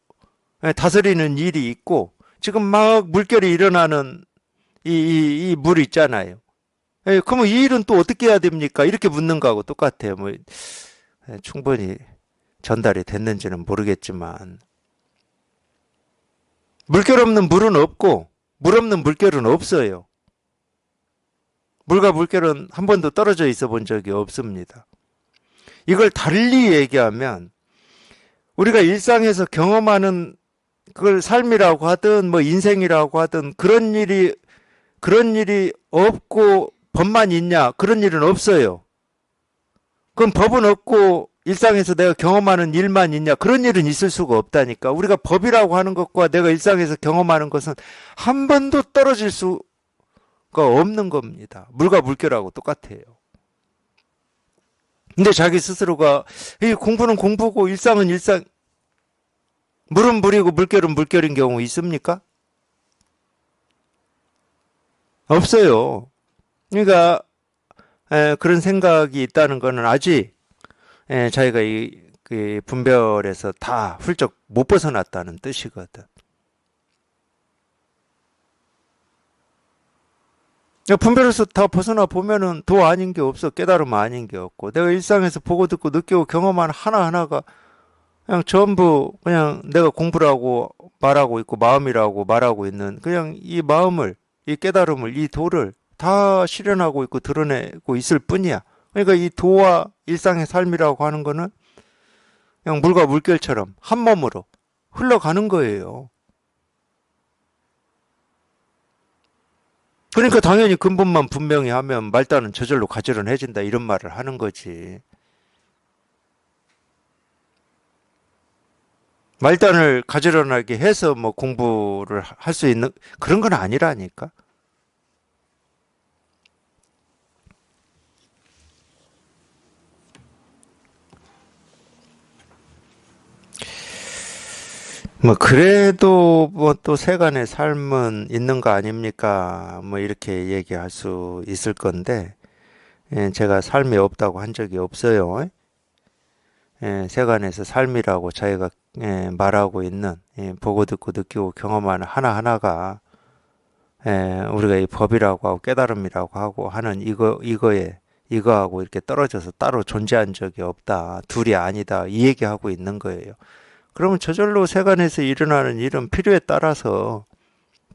A: 다스리는 일이 있고 지금 막 물결이 일어나는 이 물 있잖아요. 그러면 이 일은 또 어떻게 해야 됩니까? 이렇게 묻는 거하고 똑같아요. 뭐 충분히 전달이 됐는지는 모르겠지만 물결 없는 물은 없고 물 없는 물결은 없어요. 물과 물결은 한 번도 떨어져 있어 본 적이 없습니다. 이걸 달리 얘기하면 우리가 일상에서 경험하는 그걸 삶이라고 하든 뭐 인생이라고 하든 그런 일이 없고 법만 있냐? 그런 일은 없어요. 그럼 법은 없고 일상에서 내가 경험하는 일만 있냐? 그런 일은 있을 수가 없다니까. 우리가 법이라고 하는 것과 내가 일상에서 경험하는 것은 한 번도 떨어질 수가 없는 겁니다. 물과 물결하고 똑같아요. 근데 자기 스스로가 이 공부는 공부고 일상은 일상, 물은 물이고 물결은 물결인 경우 있습니까? 없어요. 그러니까 그런 생각이 있다는 것은 아직 자기가 그 분별에서 다 훌쩍 못 벗어났다는 뜻이거든. 분별에서 다 벗어나 보면은 도 아닌 게 없어. 깨달음 아닌 게 없고. 내가 일상에서 보고 듣고 느끼고 경험한 하나하나가 그냥 전부 그냥 내가 공부라고 말하고 있고 마음이라고 말하고 있는 그냥 이 마음을, 이 깨달음을, 이 도를 다 실현하고 있고 드러내고 있을 뿐이야. 그러니까 이 도와 일상의 삶이라고 하는 거는 그냥 물과 물결처럼 한 몸으로 흘러가는 거예요. 그러니까 당연히 근본만 분명히 하면 말단은 저절로 가지런해진다 이런 말을 하는 거지. 말단을 가지런하게 해서 뭐 공부를 할 수 있는 그런 건 아니라니까. 뭐 그래도 뭐 또 세간의 삶은 있는 거 아닙니까? 뭐 이렇게 얘기할 수 있을 건데 제가 삶이 없다고 한 적이 없어요. 세간에서 삶이라고 자기가 말하고 있는 보고 듣고 느끼고 경험하는 하나하나가 우리가 이 법이라고 하고 깨달음이라고 하고 하는 이거하고 이렇게 떨어져서 따로 존재한 적이 없다. 둘이 아니다. 이 얘기하고 있는 거예요. 그러면 저절로 세간에서 일어나는 일은 필요에 따라서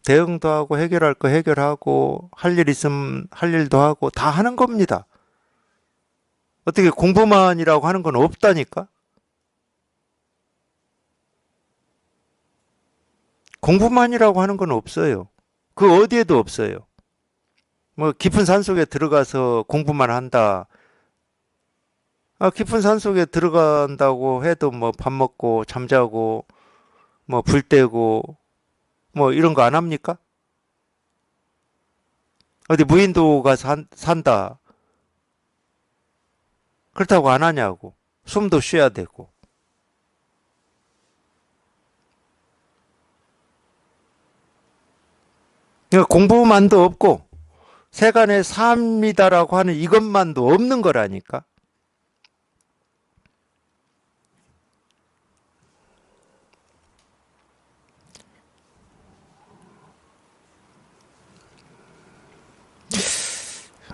A: 대응도 하고 해결할 거 해결하고 할 일 있으면 할 일도 하고 다 하는 겁니다. 어떻게 공부만이라고 하는 건 없다니까? 공부만이라고 하는 건 없어요. 그 어디에도 없어요. 뭐 깊은 산속에 들어가서 공부만 한다. 깊은 산속에 들어간다고 해도 뭐 밥 먹고 잠자고 뭐 불 떼고 뭐 이런 거 안 합니까? 어디 무인도 가서 산다. 그렇다고 안 하냐고. 숨도 쉬어야 되고. 그러니까 공부만도 없고 세간의 삶이다라고 하는 이것만도 없는 거라니까.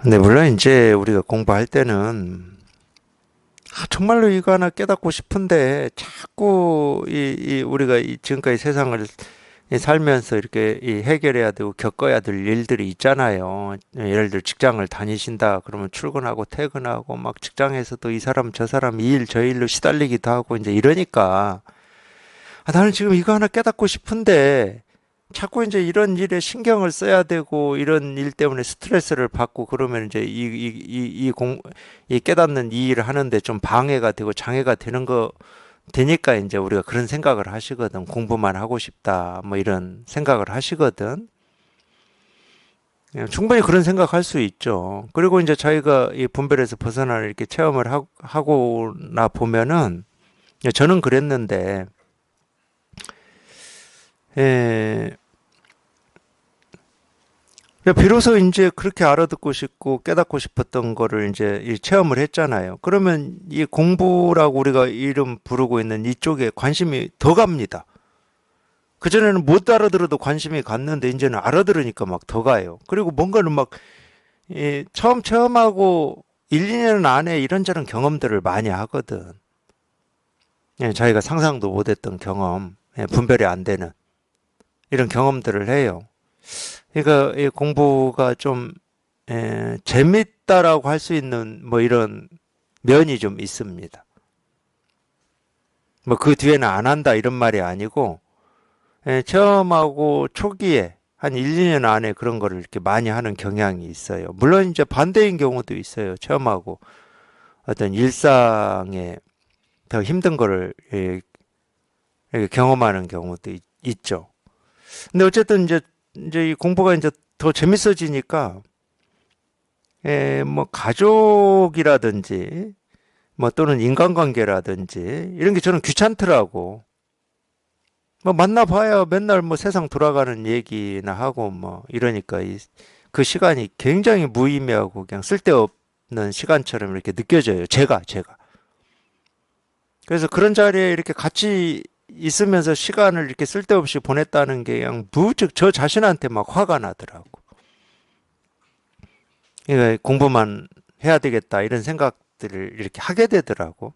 A: 근데 물론 이제 우리가 공부할 때는 정말로 이거 하나 깨닫고 싶은데 자꾸 우리가 지금까지 세상을 살면서 이렇게 해결해야 되고 겪어야 될 일들이 있잖아요. 예를 들어 직장을 다니신다 그러면 출근하고 퇴근하고 막 직장에서도 이 사람 저 사람 이 일 저 일로 시달리기도 하고 이제 이러니까 나는 지금 이거 하나 깨닫고 싶은데 자꾸 이제 이런 일에 신경을 써야 되고 이런 일 때문에 스트레스를 받고 그러면 이제 이 깨닫는 이 일을 하는데 좀 방해가 되고 장애가 되는 거 되니까 이제 우리가 그런 생각을 하시거든. 공부만 하고 싶다. 뭐 이런 생각을 하시거든. 충분히 그런 생각할 수 있죠. 그리고 이제 저희가 이 분별에서 벗어나는 이렇게 체험을 하고나 보면은 저는 그랬는데, 예, 비로소 이제 그렇게 알아듣고 싶고 깨닫고 싶었던 거를 이제 이 체험을 했잖아요. 그러면 이 공부라고 우리가 이름 부르고 있는 이쪽에 관심이 더 갑니다. 그전에는 못 알아들어도 관심이 갔는데 이제는 알아들으니까 막 더 가요. 그리고 뭔가는 막 처음 하고 1, 2년 안에 이런저런 경험들을 많이 하거든. 자기가 상상도 못했던 경험, 분별이 안 되는 이런 경험들을 해요. 그러니까 이 공부가 좀 재밌다라고 할 수 있는 뭐 이런 면이 좀 있습니다. 뭐 그 뒤에는 안 한다 이런 말이 아니고 체험하고 초기에 한 1, 2년 안에 그런 거를 이렇게 많이 하는 경향이 있어요. 물론 이제 반대인 경우도 있어요. 체험하고 어떤 일상에 더 힘든 거를 이렇게 경험하는 경우도 있죠. 근데 어쨌든 이제 이 공부가 이제 더 재밌어지니까 뭐 가족이라든지 뭐 또는 인간관계라든지 이런 게 저는 귀찮더라고. 뭐 만나봐야 맨날 뭐 세상 돌아가는 얘기나 하고 뭐 이러니까 그 시간이 굉장히 무의미하고 그냥 쓸데없는 시간처럼 이렇게 느껴져요. 제가. 그래서 그런 자리에 이렇게 같이 있으면서 시간을 이렇게 쓸데없이 보냈다는 게 그냥 무즉 저 자신한테 막 화가 나더라고. 그러니까 공부만 해야 되겠다 이런 생각들을 이렇게 하게 되더라고.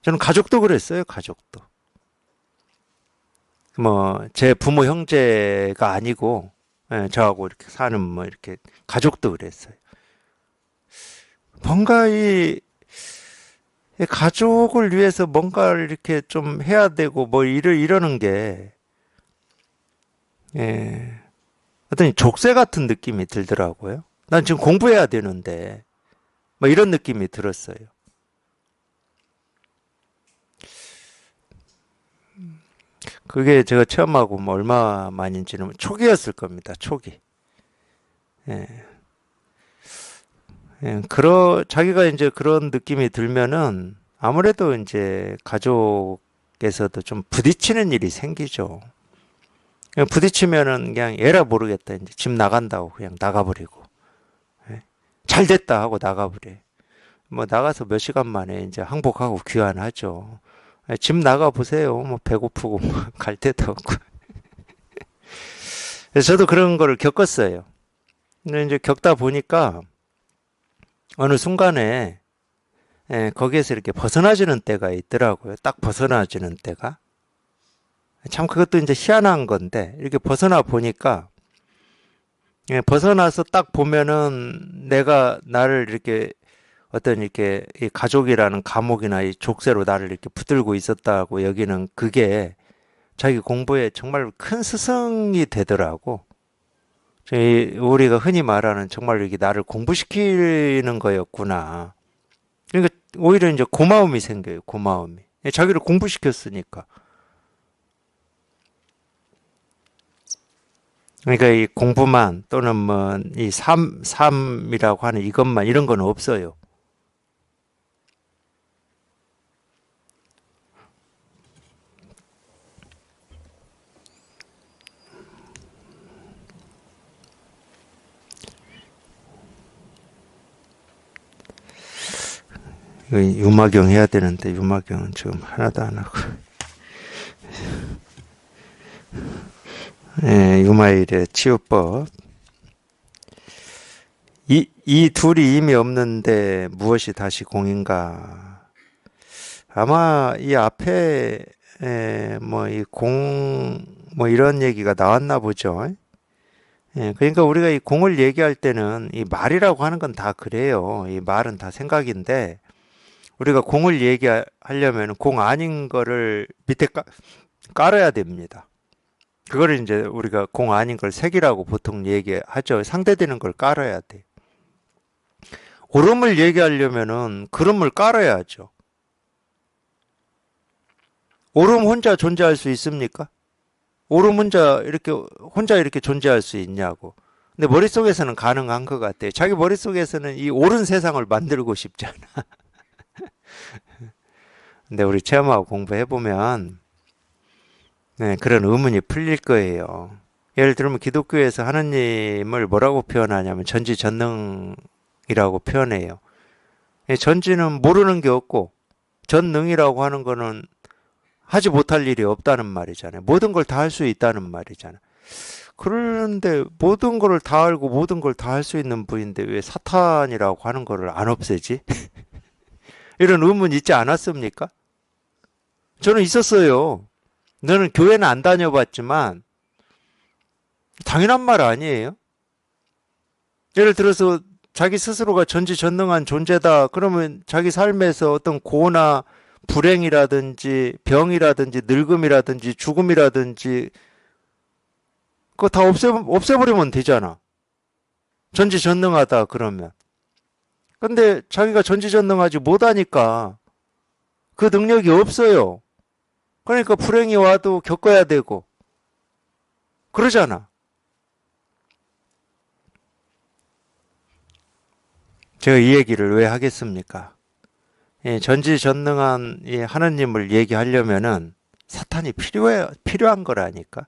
A: 저는 가족도 그랬어요, 가족도. 뭐, 제 부모 형제가 아니고, 저하고 이렇게 사는 뭐, 이렇게, 가족도 그랬어요. 뭔가 이 가족을 위해서 뭔가를 이렇게 좀 해야 되고, 뭐, 이러는 게, 예, 어떤 족쇄 같은 느낌이 들더라고요. 난 지금 공부해야 되는데, 뭐, 이런 느낌이 들었어요. 그게 제가 체험하고 뭐 얼마 만인지는 초기였을 겁니다. 초기. 예. 자기가 이제 그런 느낌이 들면은 아무래도 이제 가족에서도 좀 부딪히는 일이 생기죠. 그냥 부딪히면은 그냥 에라 모르겠다. 이제 집 나간다고 그냥 나가버리고. 예. 잘 됐다 하고 나가버려. 뭐 나가서 몇 시간 만에 이제 항복하고 귀환하죠. 집 나가 보세요. 뭐 배고프고 뭐 갈 데도 없고. 그래서 저도 그런 거를 겪었어요. 근데 이제 겪다 보니까 어느 순간에 거기에서 이렇게 벗어나지는 때가 있더라고요. 딱 벗어나지는 때가. 참 그것도 이제 희한한 건데 이렇게 벗어나 보니까 벗어나서 딱 보면은 내가 나를 이렇게 어떤 이렇게 이 가족이라는 감옥이나 이 족쇄로 나를 이렇게 붙들고 있었다고 여기는 그게 자기 공부에 정말 큰 스승이 되더라고. 우리가 흔히 말하는 정말 이게 나를 공부시키는 거였구나. 그러니까 오히려 이제 고마움이 생겨요. 고마움이. 자기를 공부시켰으니까. 그러니까 이 공부만 또는 뭐 이 삶이라고 하는 이것만 이런 건 없어요. 유마경 해야 되는데 유마경은 지금 하나도 안 하고. 유마일의 치유법. 이 둘이 이미 없는데 무엇이 다시 공인가? 아마 이 앞에 뭐 이 뭐 이런 얘기가 나왔나 보죠. 그러니까 우리가 이 공을 얘기할 때는 이 말이라고 하는 건 다 그래요. 이 말은 다 생각인데 우리가 공을 얘기하려면 공 아닌 거를 밑에 깔아야 됩니다. 그거를 이제 우리가 공 아닌 걸 색이라고 보통 얘기하죠. 상대되는 걸 깔아야 돼. 오름을 얘기하려면은 그름을 깔아야죠. 오름 혼자 존재할 수 있습니까? 오름 혼자 이렇게 존재할 수 있냐고. 근데 머릿속에서는 가능한 것 같아요. 자기 머릿속에서는 이 옳은 세상을 만들고 싶잖아. 근데 우리 체험하고 공부해보면 그런 의문이 풀릴 거예요. 예를 들면 기독교에서 하느님을 뭐라고 표현하냐면 전지전능이라고 표현해요. 전지는 모르는 게 없고 전능이라고 하는 거는 하지 못할 일이 없다는 말이잖아요. 모든 걸 다 할 수 있다는 말이잖아요. 그런데 모든 걸 다 알고 모든 걸 다 할 수 있는 분인데 왜 사탄이라고 하는 거를 안 없애지? 이런 의문 있지 않았습니까? 저는 있었어요. 너는 교회는 안 다녀봤지만 당연한 말 아니에요? 예를 들어서 자기 스스로가 전지전능한 존재다. 그러면 자기 삶에서 어떤 고나 불행이라든지 병이라든지 늙음이라든지 죽음이라든지 그거 다 없애버리면 되잖아. 전지전능하다 그러면. 근데 자기가 전지전능하지 못하니까 그 능력이 없어요. 그러니까 불행이 와도 겪어야 되고 그러잖아. 제가 이 얘기를 왜 하겠습니까? 전지전능한 이 하느님을 얘기하려면은 사탄이 필요한 거라니까.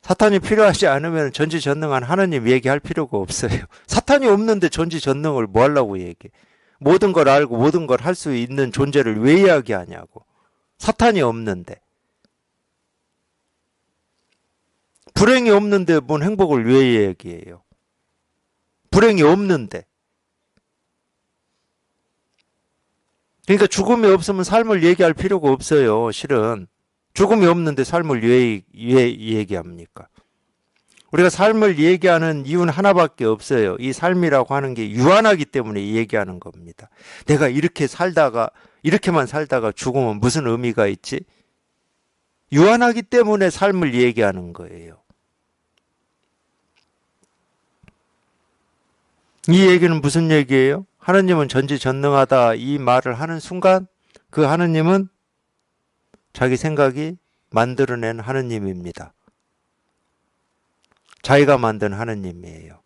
A: 사탄이 필요하지 않으면 전지전능한 하느님 얘기할 필요가 없어요. 사탄이 없는데 전지전능을 뭐 하려고 얘기해. 모든 걸 알고 모든 걸 할 수 있는 존재를 왜 이야기하냐고. 사탄이 없는데. 불행이 없는데 뭔 행복을 왜 얘기해요. 불행이 없는데. 그러니까 죽음이 없으면 삶을 얘기할 필요가 없어요. 실은. 죽음이 없는데 삶을 왜 얘기합니까? 우리가 삶을 얘기하는 이유는 하나밖에 없어요. 이 삶이라고 하는 게 유한하기 때문에 얘기하는 겁니다. 내가 이렇게만 살다가 죽으면 무슨 의미가 있지? 유한하기 때문에 삶을 얘기하는 거예요. 이 얘기는 무슨 얘기예요? 하느님은 전지전능하다 이 말을 하는 순간 그 하느님은 자기 생각이 만들어낸 하느님입니다. 자기가 만든 하느님이에요.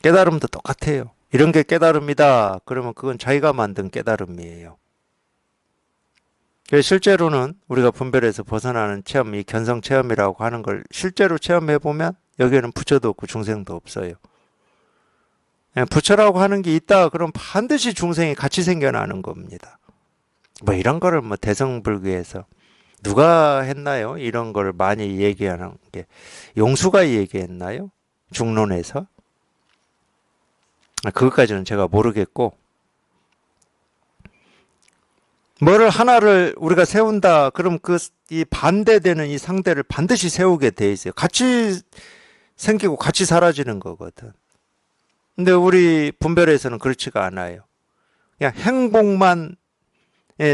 A: 깨달음도 똑같아요. 이런 게 깨달음이다. 그러면 그건 자기가 만든 깨달음이에요. 실제로는 우리가 분별에서 벗어나는 체험, 이 견성 체험이라고 하는 걸 실제로 체험해보면 여기에는 부처도 없고 중생도 없어요. 부처라고 하는 게 있다. 그럼 반드시 중생이 같이 생겨나는 겁니다. 뭐 이런 거를 뭐 대성불교에서 누가 했나요? 이런 걸 많이 얘기하는 게 용수가 얘기했나요? 중론에서? 그것까지는 제가 모르겠고 뭐를 하나를 우리가 세운다. 그럼 이 반대되는 이 상대를 반드시 세우게 돼 있어요. 같이 생기고 같이 사라지는 거거든. 근데 우리 분별에서는 그렇지가 않아요. 그냥 행복만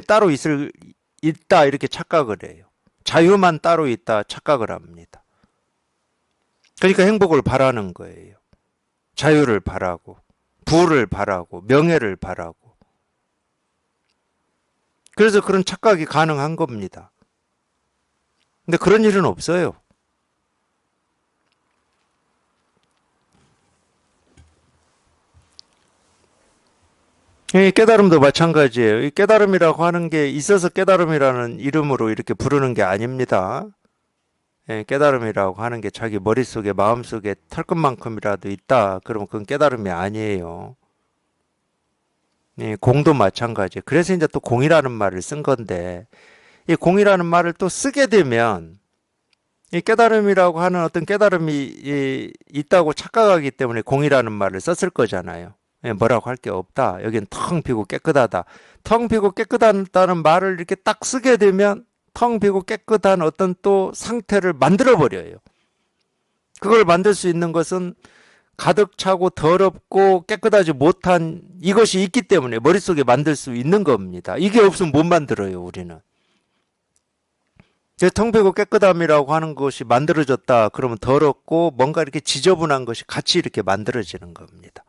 A: 따로 있다 이렇게 착각을 해요. 자유만 따로 있다 착각을 합니다. 그러니까 행복을 바라는 거예요. 자유를 바라고 부를 바라고 명예를 바라고. 그래서 그런 착각이 가능한 겁니다. 근데 그런 일은 없어요. 이 깨달음도 마찬가지예요. 이 깨달음이라고 하는 게 있어서 깨달음이라는 이름으로 이렇게 부르는 게 아닙니다. 깨달음이라고 하는 게 자기 머릿속에 마음속에 털끝만큼이라도 있다. 그러면 그건 깨달음이 아니에요. 공도 마찬가지. 그래서 이제 또 공이라는 말을 쓴 건데 이 공이라는 말을 또 쓰게 되면 이 깨달음이라고 하는 어떤 깨달음이 있다고 착각하기 때문에 공이라는 말을 썼을 거잖아요. 뭐라고 할 게 없다. 여긴 텅 비고 깨끗하다. 텅 비고 깨끗하다는 말을 이렇게 딱 쓰게 되면 텅 비고 깨끗한 어떤 또 상태를 만들어 버려요. 그걸 만들 수 있는 것은 가득 차고 더럽고 깨끗하지 못한 이것이 있기 때문에 머릿속에 만들 수 있는 겁니다. 이게 없으면 못 만들어요, 우리는. 텅 비고 깨끗함이라고 하는 것이 만들어졌다. 그러면 더럽고 뭔가 이렇게 지저분한 것이 같이 이렇게 만들어지는 겁니다.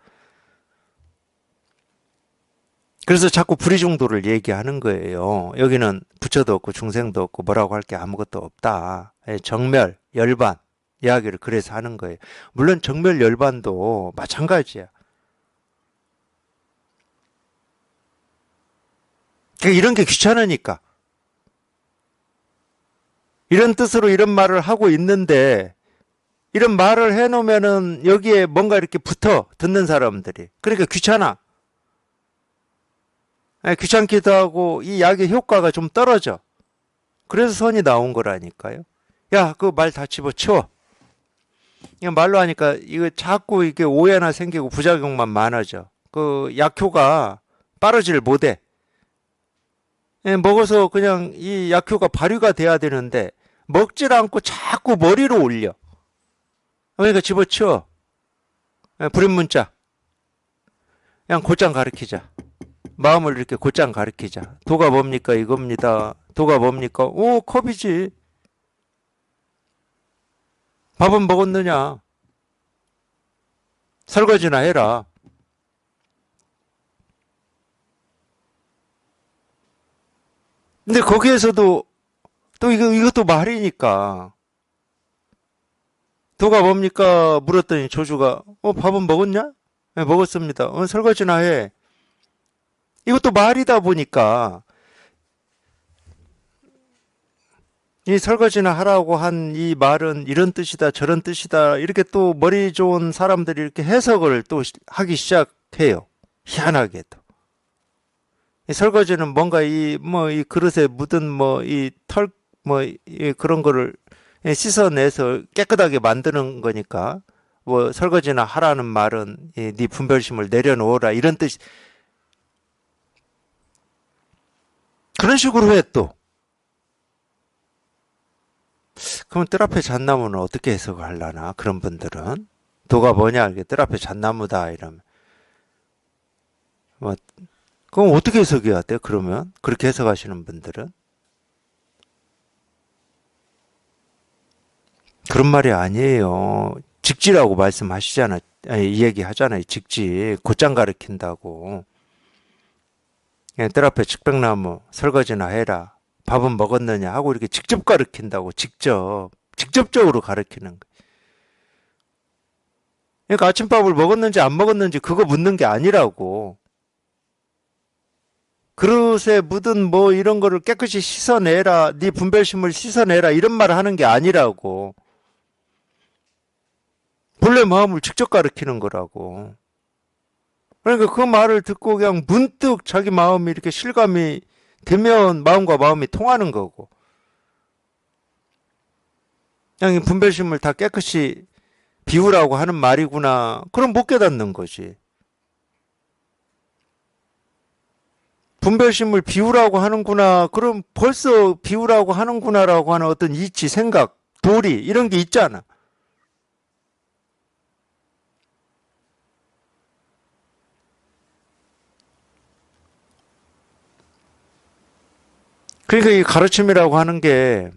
A: 그래서 자꾸 불의중도를 얘기하는 거예요. 여기는 부처도 없고 중생도 없고 뭐라고 할 게 아무것도 없다. 정멸, 열반 이야기를 그래서 하는 거예요. 물론 정멸, 열반도 마찬가지야. 그러니까 이런 게 귀찮으니까. 이런 뜻으로 이런 말을 하고 있는데 이런 말을 해놓으면은 여기에 뭔가 이렇게 붙어 듣는 사람들이. 그러니까 귀찮아. 귀찮기도 하고 이 약의 효과가 좀 떨어져. 그래서 선이 나온 거라니까요. 야, 그 말 다 집어치워. 이거 말로 하니까 이거 자꾸 이게 오해나 생기고 부작용만 많아져. 그 약효가 빠르질 못해. 먹어서 그냥 이 약효가 발휘가 돼야 되는데 먹질 않고 자꾸 머리로 올려. 그러니까 집어치워. 불임 문자. 그냥 곧장 가르치자. 마음을 이렇게 곧장 가르치자. 도가 뭡니까? 이겁니다. 도가 뭡니까? 오, 컵이지. 밥은 먹었느냐? 설거지나 해라. 근데 거기에서도 또 이것도 말이니까. 도가 뭡니까? 물었더니 조주가, 밥은 먹었냐? 네, 먹었습니다. 설거지나 해. 이것도 말이다 보니까, 이 설거지나 하라고 한 이 말은 이런 뜻이다, 저런 뜻이다, 이렇게 또 머리 좋은 사람들이 이렇게 해석을 또 하기 시작해요. 희한하게도. 이 설거지는 뭔가 이 그릇에 묻은 이 털, 그런 거를 씻어내서 깨끗하게 만드는 거니까, 뭐 설거지나 하라는 말은 네 분별심을 내려놓으라 이런 뜻이 그런 식으로 해 또. 그러면 뜰 앞에 잣나무는 어떻게 해석을 하려나? 그런 분들은 도가 뭐냐? 이게 뜰 앞에 잣나무다 이러면 뭐 그럼 어떻게 해석해야 돼? 그러면 그렇게 해석하시는 분들은 그런 말이 아니에요. 직지라고 말씀하시잖아. 아니, 이 얘기 하잖아요. 직지 곧장 가르친다고. 그냥 뜰 앞에 측백나무 설거지나 해라. 밥은 먹었느냐 하고 이렇게 직접 가르친다고. 직접적으로 가르치는 거. 그러니까 아침밥을 먹었는지 안 먹었는지 그거 묻는 게 아니라고. 그릇에 묻은 뭐 이런 거를 깨끗이 씻어내라. 네 분별심을 씻어내라. 이런 말을 하는 게 아니라고. 본래 마음을 직접 가르치는 거라고. 그러니까 그 말을 듣고 그냥 문득 자기 마음이 이렇게 실감이 되면 마음과 마음이 통하는 거고. 그냥 이 분별심을 다 깨끗이 비우라고 하는 말이구나. 그럼 못 깨닫는 거지. 분별심을 비우라고 하는구나. 그럼 벌써 비우라고 하는구나라고 하는 어떤 이치, 생각, 도리 이런 게 있잖아. 그러니까 이 가르침이라고 하는 게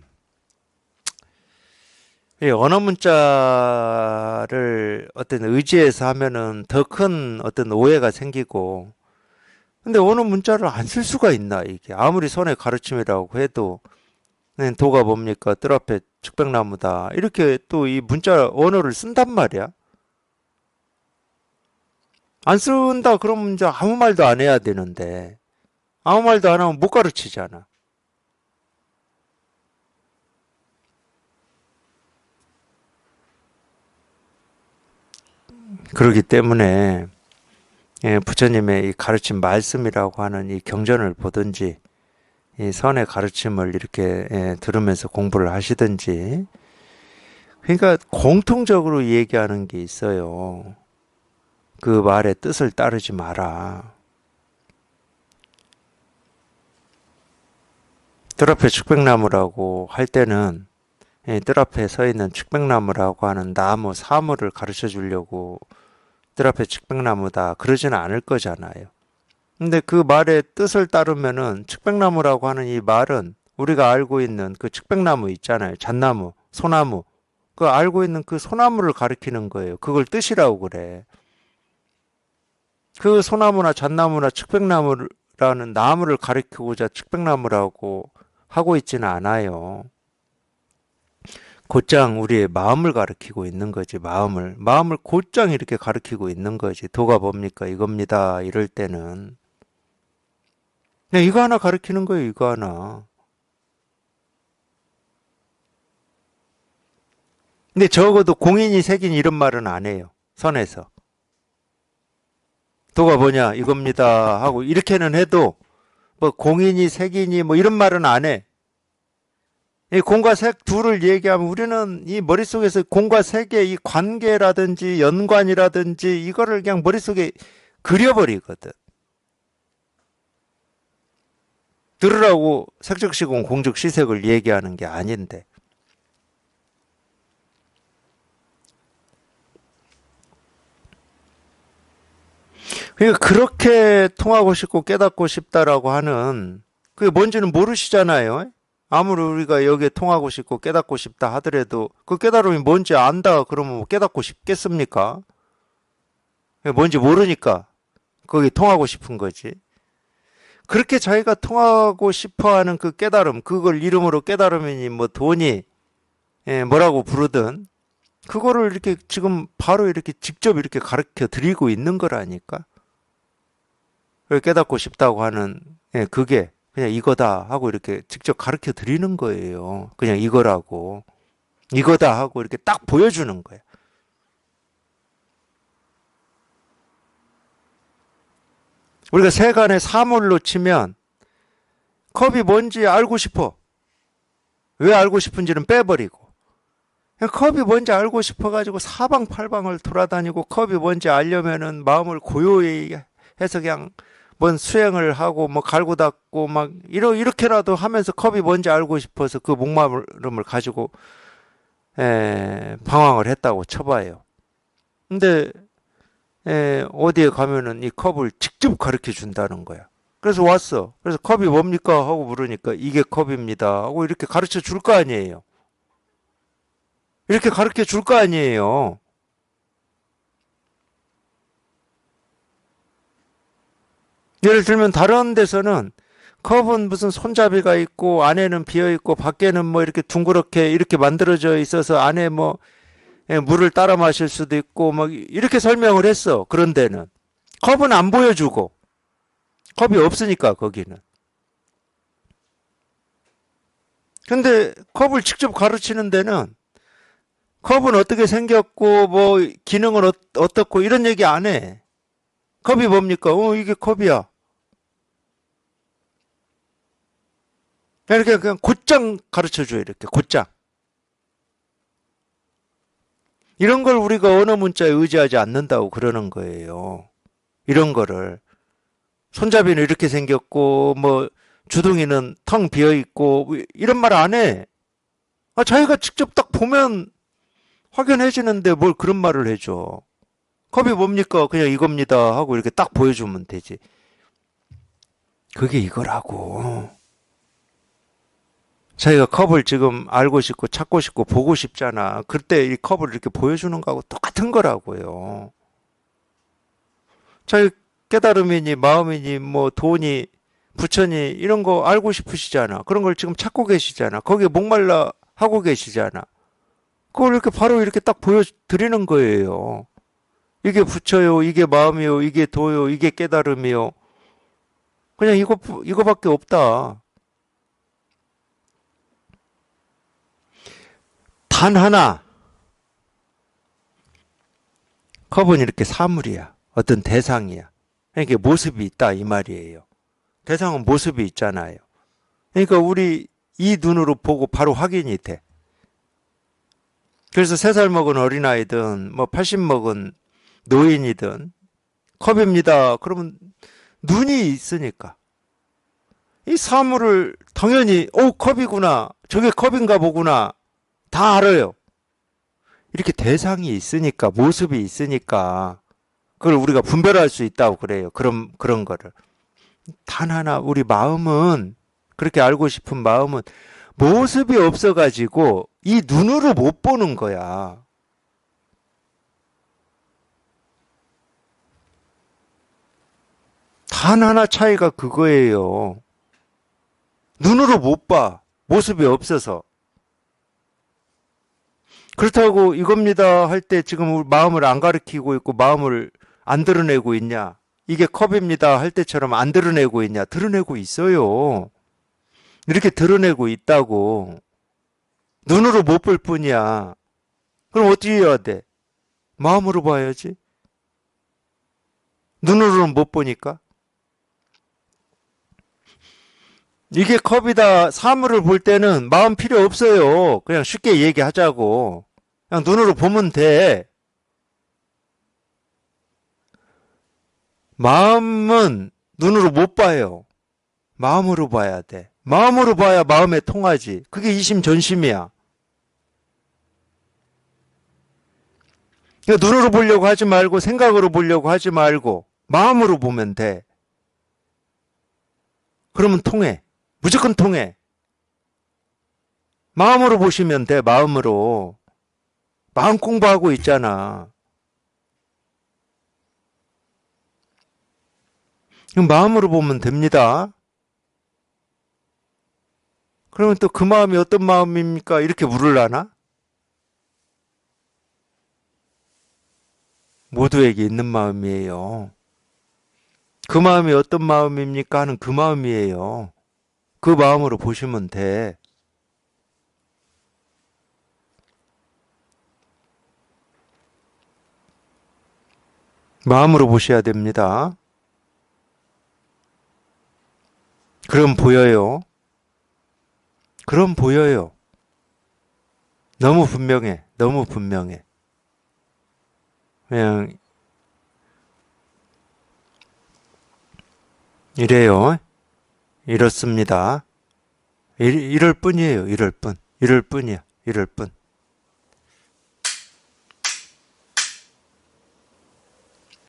A: 이 언어 문자를 어떤 의지해서 하면은 더 큰 어떤 오해가 생기고, 근데 언어 문자를 안 쓸 수가 있나, 이게. 아무리 손에 가르침이라고 해도, 네, 도가 뭡니까? 뜰 앞에 측백나무다. 이렇게 또 이 문자 언어를 쓴단 말이야. 안 쓴다 그러면 이제 아무 말도 안 해야 되는데, 아무 말도 안 하면 못 가르치잖아. 그렇기 때문에, 예, 부처님의 이 가르침 말씀이라고 하는 이 경전을 보든지, 이 선의 가르침을 이렇게 들으면서 공부를 하시든지, 그러니까 공통적으로 얘기하는 게 있어요. 그 말의 뜻을 따르지 마라. 뜰 앞에 측백나무라고 할 때는 뜰 앞에 서 있는 측백나무라고 하는 나무, 사물을 가르쳐 주려고 뜰 앞에 측백나무다 그러지는 않을 거잖아요. 근데 그 말의 뜻을 따르면은 측백나무라고 하는 이 말은 우리가 알고 있는 그 측백나무 있잖아요. 잣나무, 소나무. 그 알고 있는 그 소나무를 가리키는 거예요. 그걸 뜻이라고 그래. 그 소나무나 잣나무나 측백나무라는 나무를 가리키고자 측백나무라고 하고 있지는 않아요. 곧장 우리의 마음을 가리키고 있는 거지, 마음을 곧장 이렇게 가리키고 있는 거지. 도가 뭡니까? 이겁니다. 이럴 때는. 그냥 이거 하나 가리키는 거예요, 이거 하나. 근데 적어도 공인이 새긴 이런 말은 안 해요. 선에서. 도가 뭐냐? 이겁니다. 하고 이렇게는 해도 뭐 공인이 색이니 뭐 이런 말은 안 해. 이 공과 색 둘을 얘기하면 우리는 이 머릿속에서 공과 색의 이 관계라든지 연관이라든지 이거를 그냥 머릿속에 그려버리거든. 들으라고 색즉시공 공즉시색을 얘기하는 게 아닌데. 그러니까 그렇게 통하고 싶고 깨닫고 싶다라고 하는 그게 뭔지는 모르시잖아요. 아무리 우리가 여기에 통하고 싶고 깨닫고 싶다 하더라도 그 깨달음이 뭔지 안다 그러면 뭐 깨닫고 싶겠습니까? 뭔지 모르니까 거기 통하고 싶은 거지. 그렇게 자기가 통하고 싶어 하는 그 깨달음, 그걸 이름으로 깨달음이니 뭐 돈이 뭐라고 부르든 그거를 이렇게 지금 바로 이렇게 직접 이렇게 가르쳐 드리고 있는 거라니까. 그걸 깨닫고 싶다고 하는 그게 그냥 이거다 하고 이렇게 직접 가르쳐 드리는 거예요. 그냥 이거라고. 이거다 하고 이렇게 딱 보여주는 거예요. 우리가 세간의 사물로 치면 컵이 뭔지 알고 싶어. 왜 알고 싶은지는 빼버리고. 컵이 뭔지 알고 싶어가지고 사방팔방을 돌아다니고 컵이 뭔지 알려면은 마음을 고요히 해서 그냥 뭔 수행을 하고 뭐 갈고 닦고 막 이렇게라도 하면서 컵이 뭔지 알고 싶어서 그 목마름을 가지고 방황을 했다고 쳐봐요. 근데 어디에 가면은 이 컵을 직접 가르쳐 준다는 거야. 그래서 왔어. 그래서 컵이 뭡니까? 하고 물으니까 이게 컵입니다. 하고 이렇게 가르쳐 줄 거 아니에요. 이렇게 가르쳐 줄 거 아니에요. 예를 들면 다른 데서는 컵은 무슨 손잡이가 있고 안에는 비어 있고 밖에는 뭐 이렇게 둥그렇게 이렇게 만들어져 있어서 안에 뭐 물을 따라 마실 수도 있고 막 이렇게 설명을 했어. 그런 데는 컵은 안 보여주고 컵이 없으니까 거기는. 근데 컵을 직접 가르치는 데는 컵은 어떻게 생겼고 뭐 기능은 어떻고 이런 얘기 안 해. 컵이 뭡니까? 이게 컵이야. 이렇게 그냥 곧장 가르쳐 줘요. 이렇게 곧장. 이런 걸 우리가 언어 문자에 의지하지 않는다고 그러는 거예요. 이런 거를. 손잡이는 이렇게 생겼고, 뭐, 주둥이는 텅 비어 있고, 뭐 이런 말 안 해. 자기가 직접 딱 보면 확연해지는데 뭘 그런 말을 해줘. 컵이 뭡니까? 그냥 이겁니다. 하고 이렇게 딱 보여주면 되지. 그게 이거라고. 자기가 컵을 지금 알고 싶고 찾고 싶고 보고 싶잖아. 그때 이 컵을 이렇게 보여주는 거하고 똑같은 거라고요. 자기 깨달음이니 마음이니 뭐 돈이 부처니 이런 거 알고 싶으시잖아. 그런 걸 지금 찾고 계시잖아. 거기에 목말라 하고 계시잖아. 그걸 이렇게 바로 이렇게 딱 보여드리는 거예요. 이게 부처요, 이게 마음이요, 이게 도요, 이게 깨달음이요. 그냥 이거밖에 없다. 단 하나. 컵은 이렇게 사물이야. 어떤 대상이야. 그러니까 모습이 있다 이 말이에요. 대상은 모습이 있잖아요. 그러니까 우리 이 눈으로 보고 바로 확인이 돼. 그래서 3살 먹은 어린아이든 뭐 80 먹은 노인이든 컵입니다. 그러면 눈이 있으니까 이 사물을 당연히 컵이구나. 저게 컵인가 보구나. 다 알아요. 이렇게 대상이 있으니까 모습이 있으니까 그걸 우리가 분별할 수 있다고 그래요. 그런 거를. 단 하나 우리 마음은 그렇게 알고 싶은 마음은 모습이 없어가지고 이 눈으로 못 보는 거야. 단 하나 차이가 그거예요. 눈으로 못 봐. 모습이 없어서. 그렇다고 이겁니다 할 때 지금 우리 마음을 안 가리키고 있고 마음을 안 드러내고 있냐? 이게 컵입니다 할 때처럼 안 드러내고 있냐? 드러내고 있어요. 이렇게 드러내고 있다고. 눈으로 못 볼 뿐이야. 그럼 어떻게 해야 돼? 마음으로 봐야지. 눈으로는 못 보니까. 이게 컵이다. 사물을 볼 때는 마음 필요 없어요. 그냥 쉽게 얘기하자고. 그냥 눈으로 보면 돼. 마음은 눈으로 못 봐요. 마음으로 봐야 돼. 마음으로 봐야 마음에 통하지. 그게 이심전심이야. 그러니까 눈으로 보려고 하지 말고 생각으로 보려고 하지 말고 마음으로 보면 돼. 그러면 통해. 무조건 통해. 마음으로 보시면 돼. 마음으로. 마음 공부하고 있잖아. 그럼 마음으로 보면 됩니다. 그러면 또 그 마음이 어떤 마음입니까? 이렇게 물으려나? 모두에게 있는 마음이에요. 그 마음이 어떤 마음입니까? 하는 그 마음이에요. 그 마음으로 보시면 돼. 마음으로 보셔야 됩니다. 그럼 보여요. 그럼 보여요. 너무 분명해. 너무 분명해. 그냥 이래요. 이렇습니다. 이럴 뿐이에요. 이럴 뿐. 이럴 뿐이야. 이럴 뿐.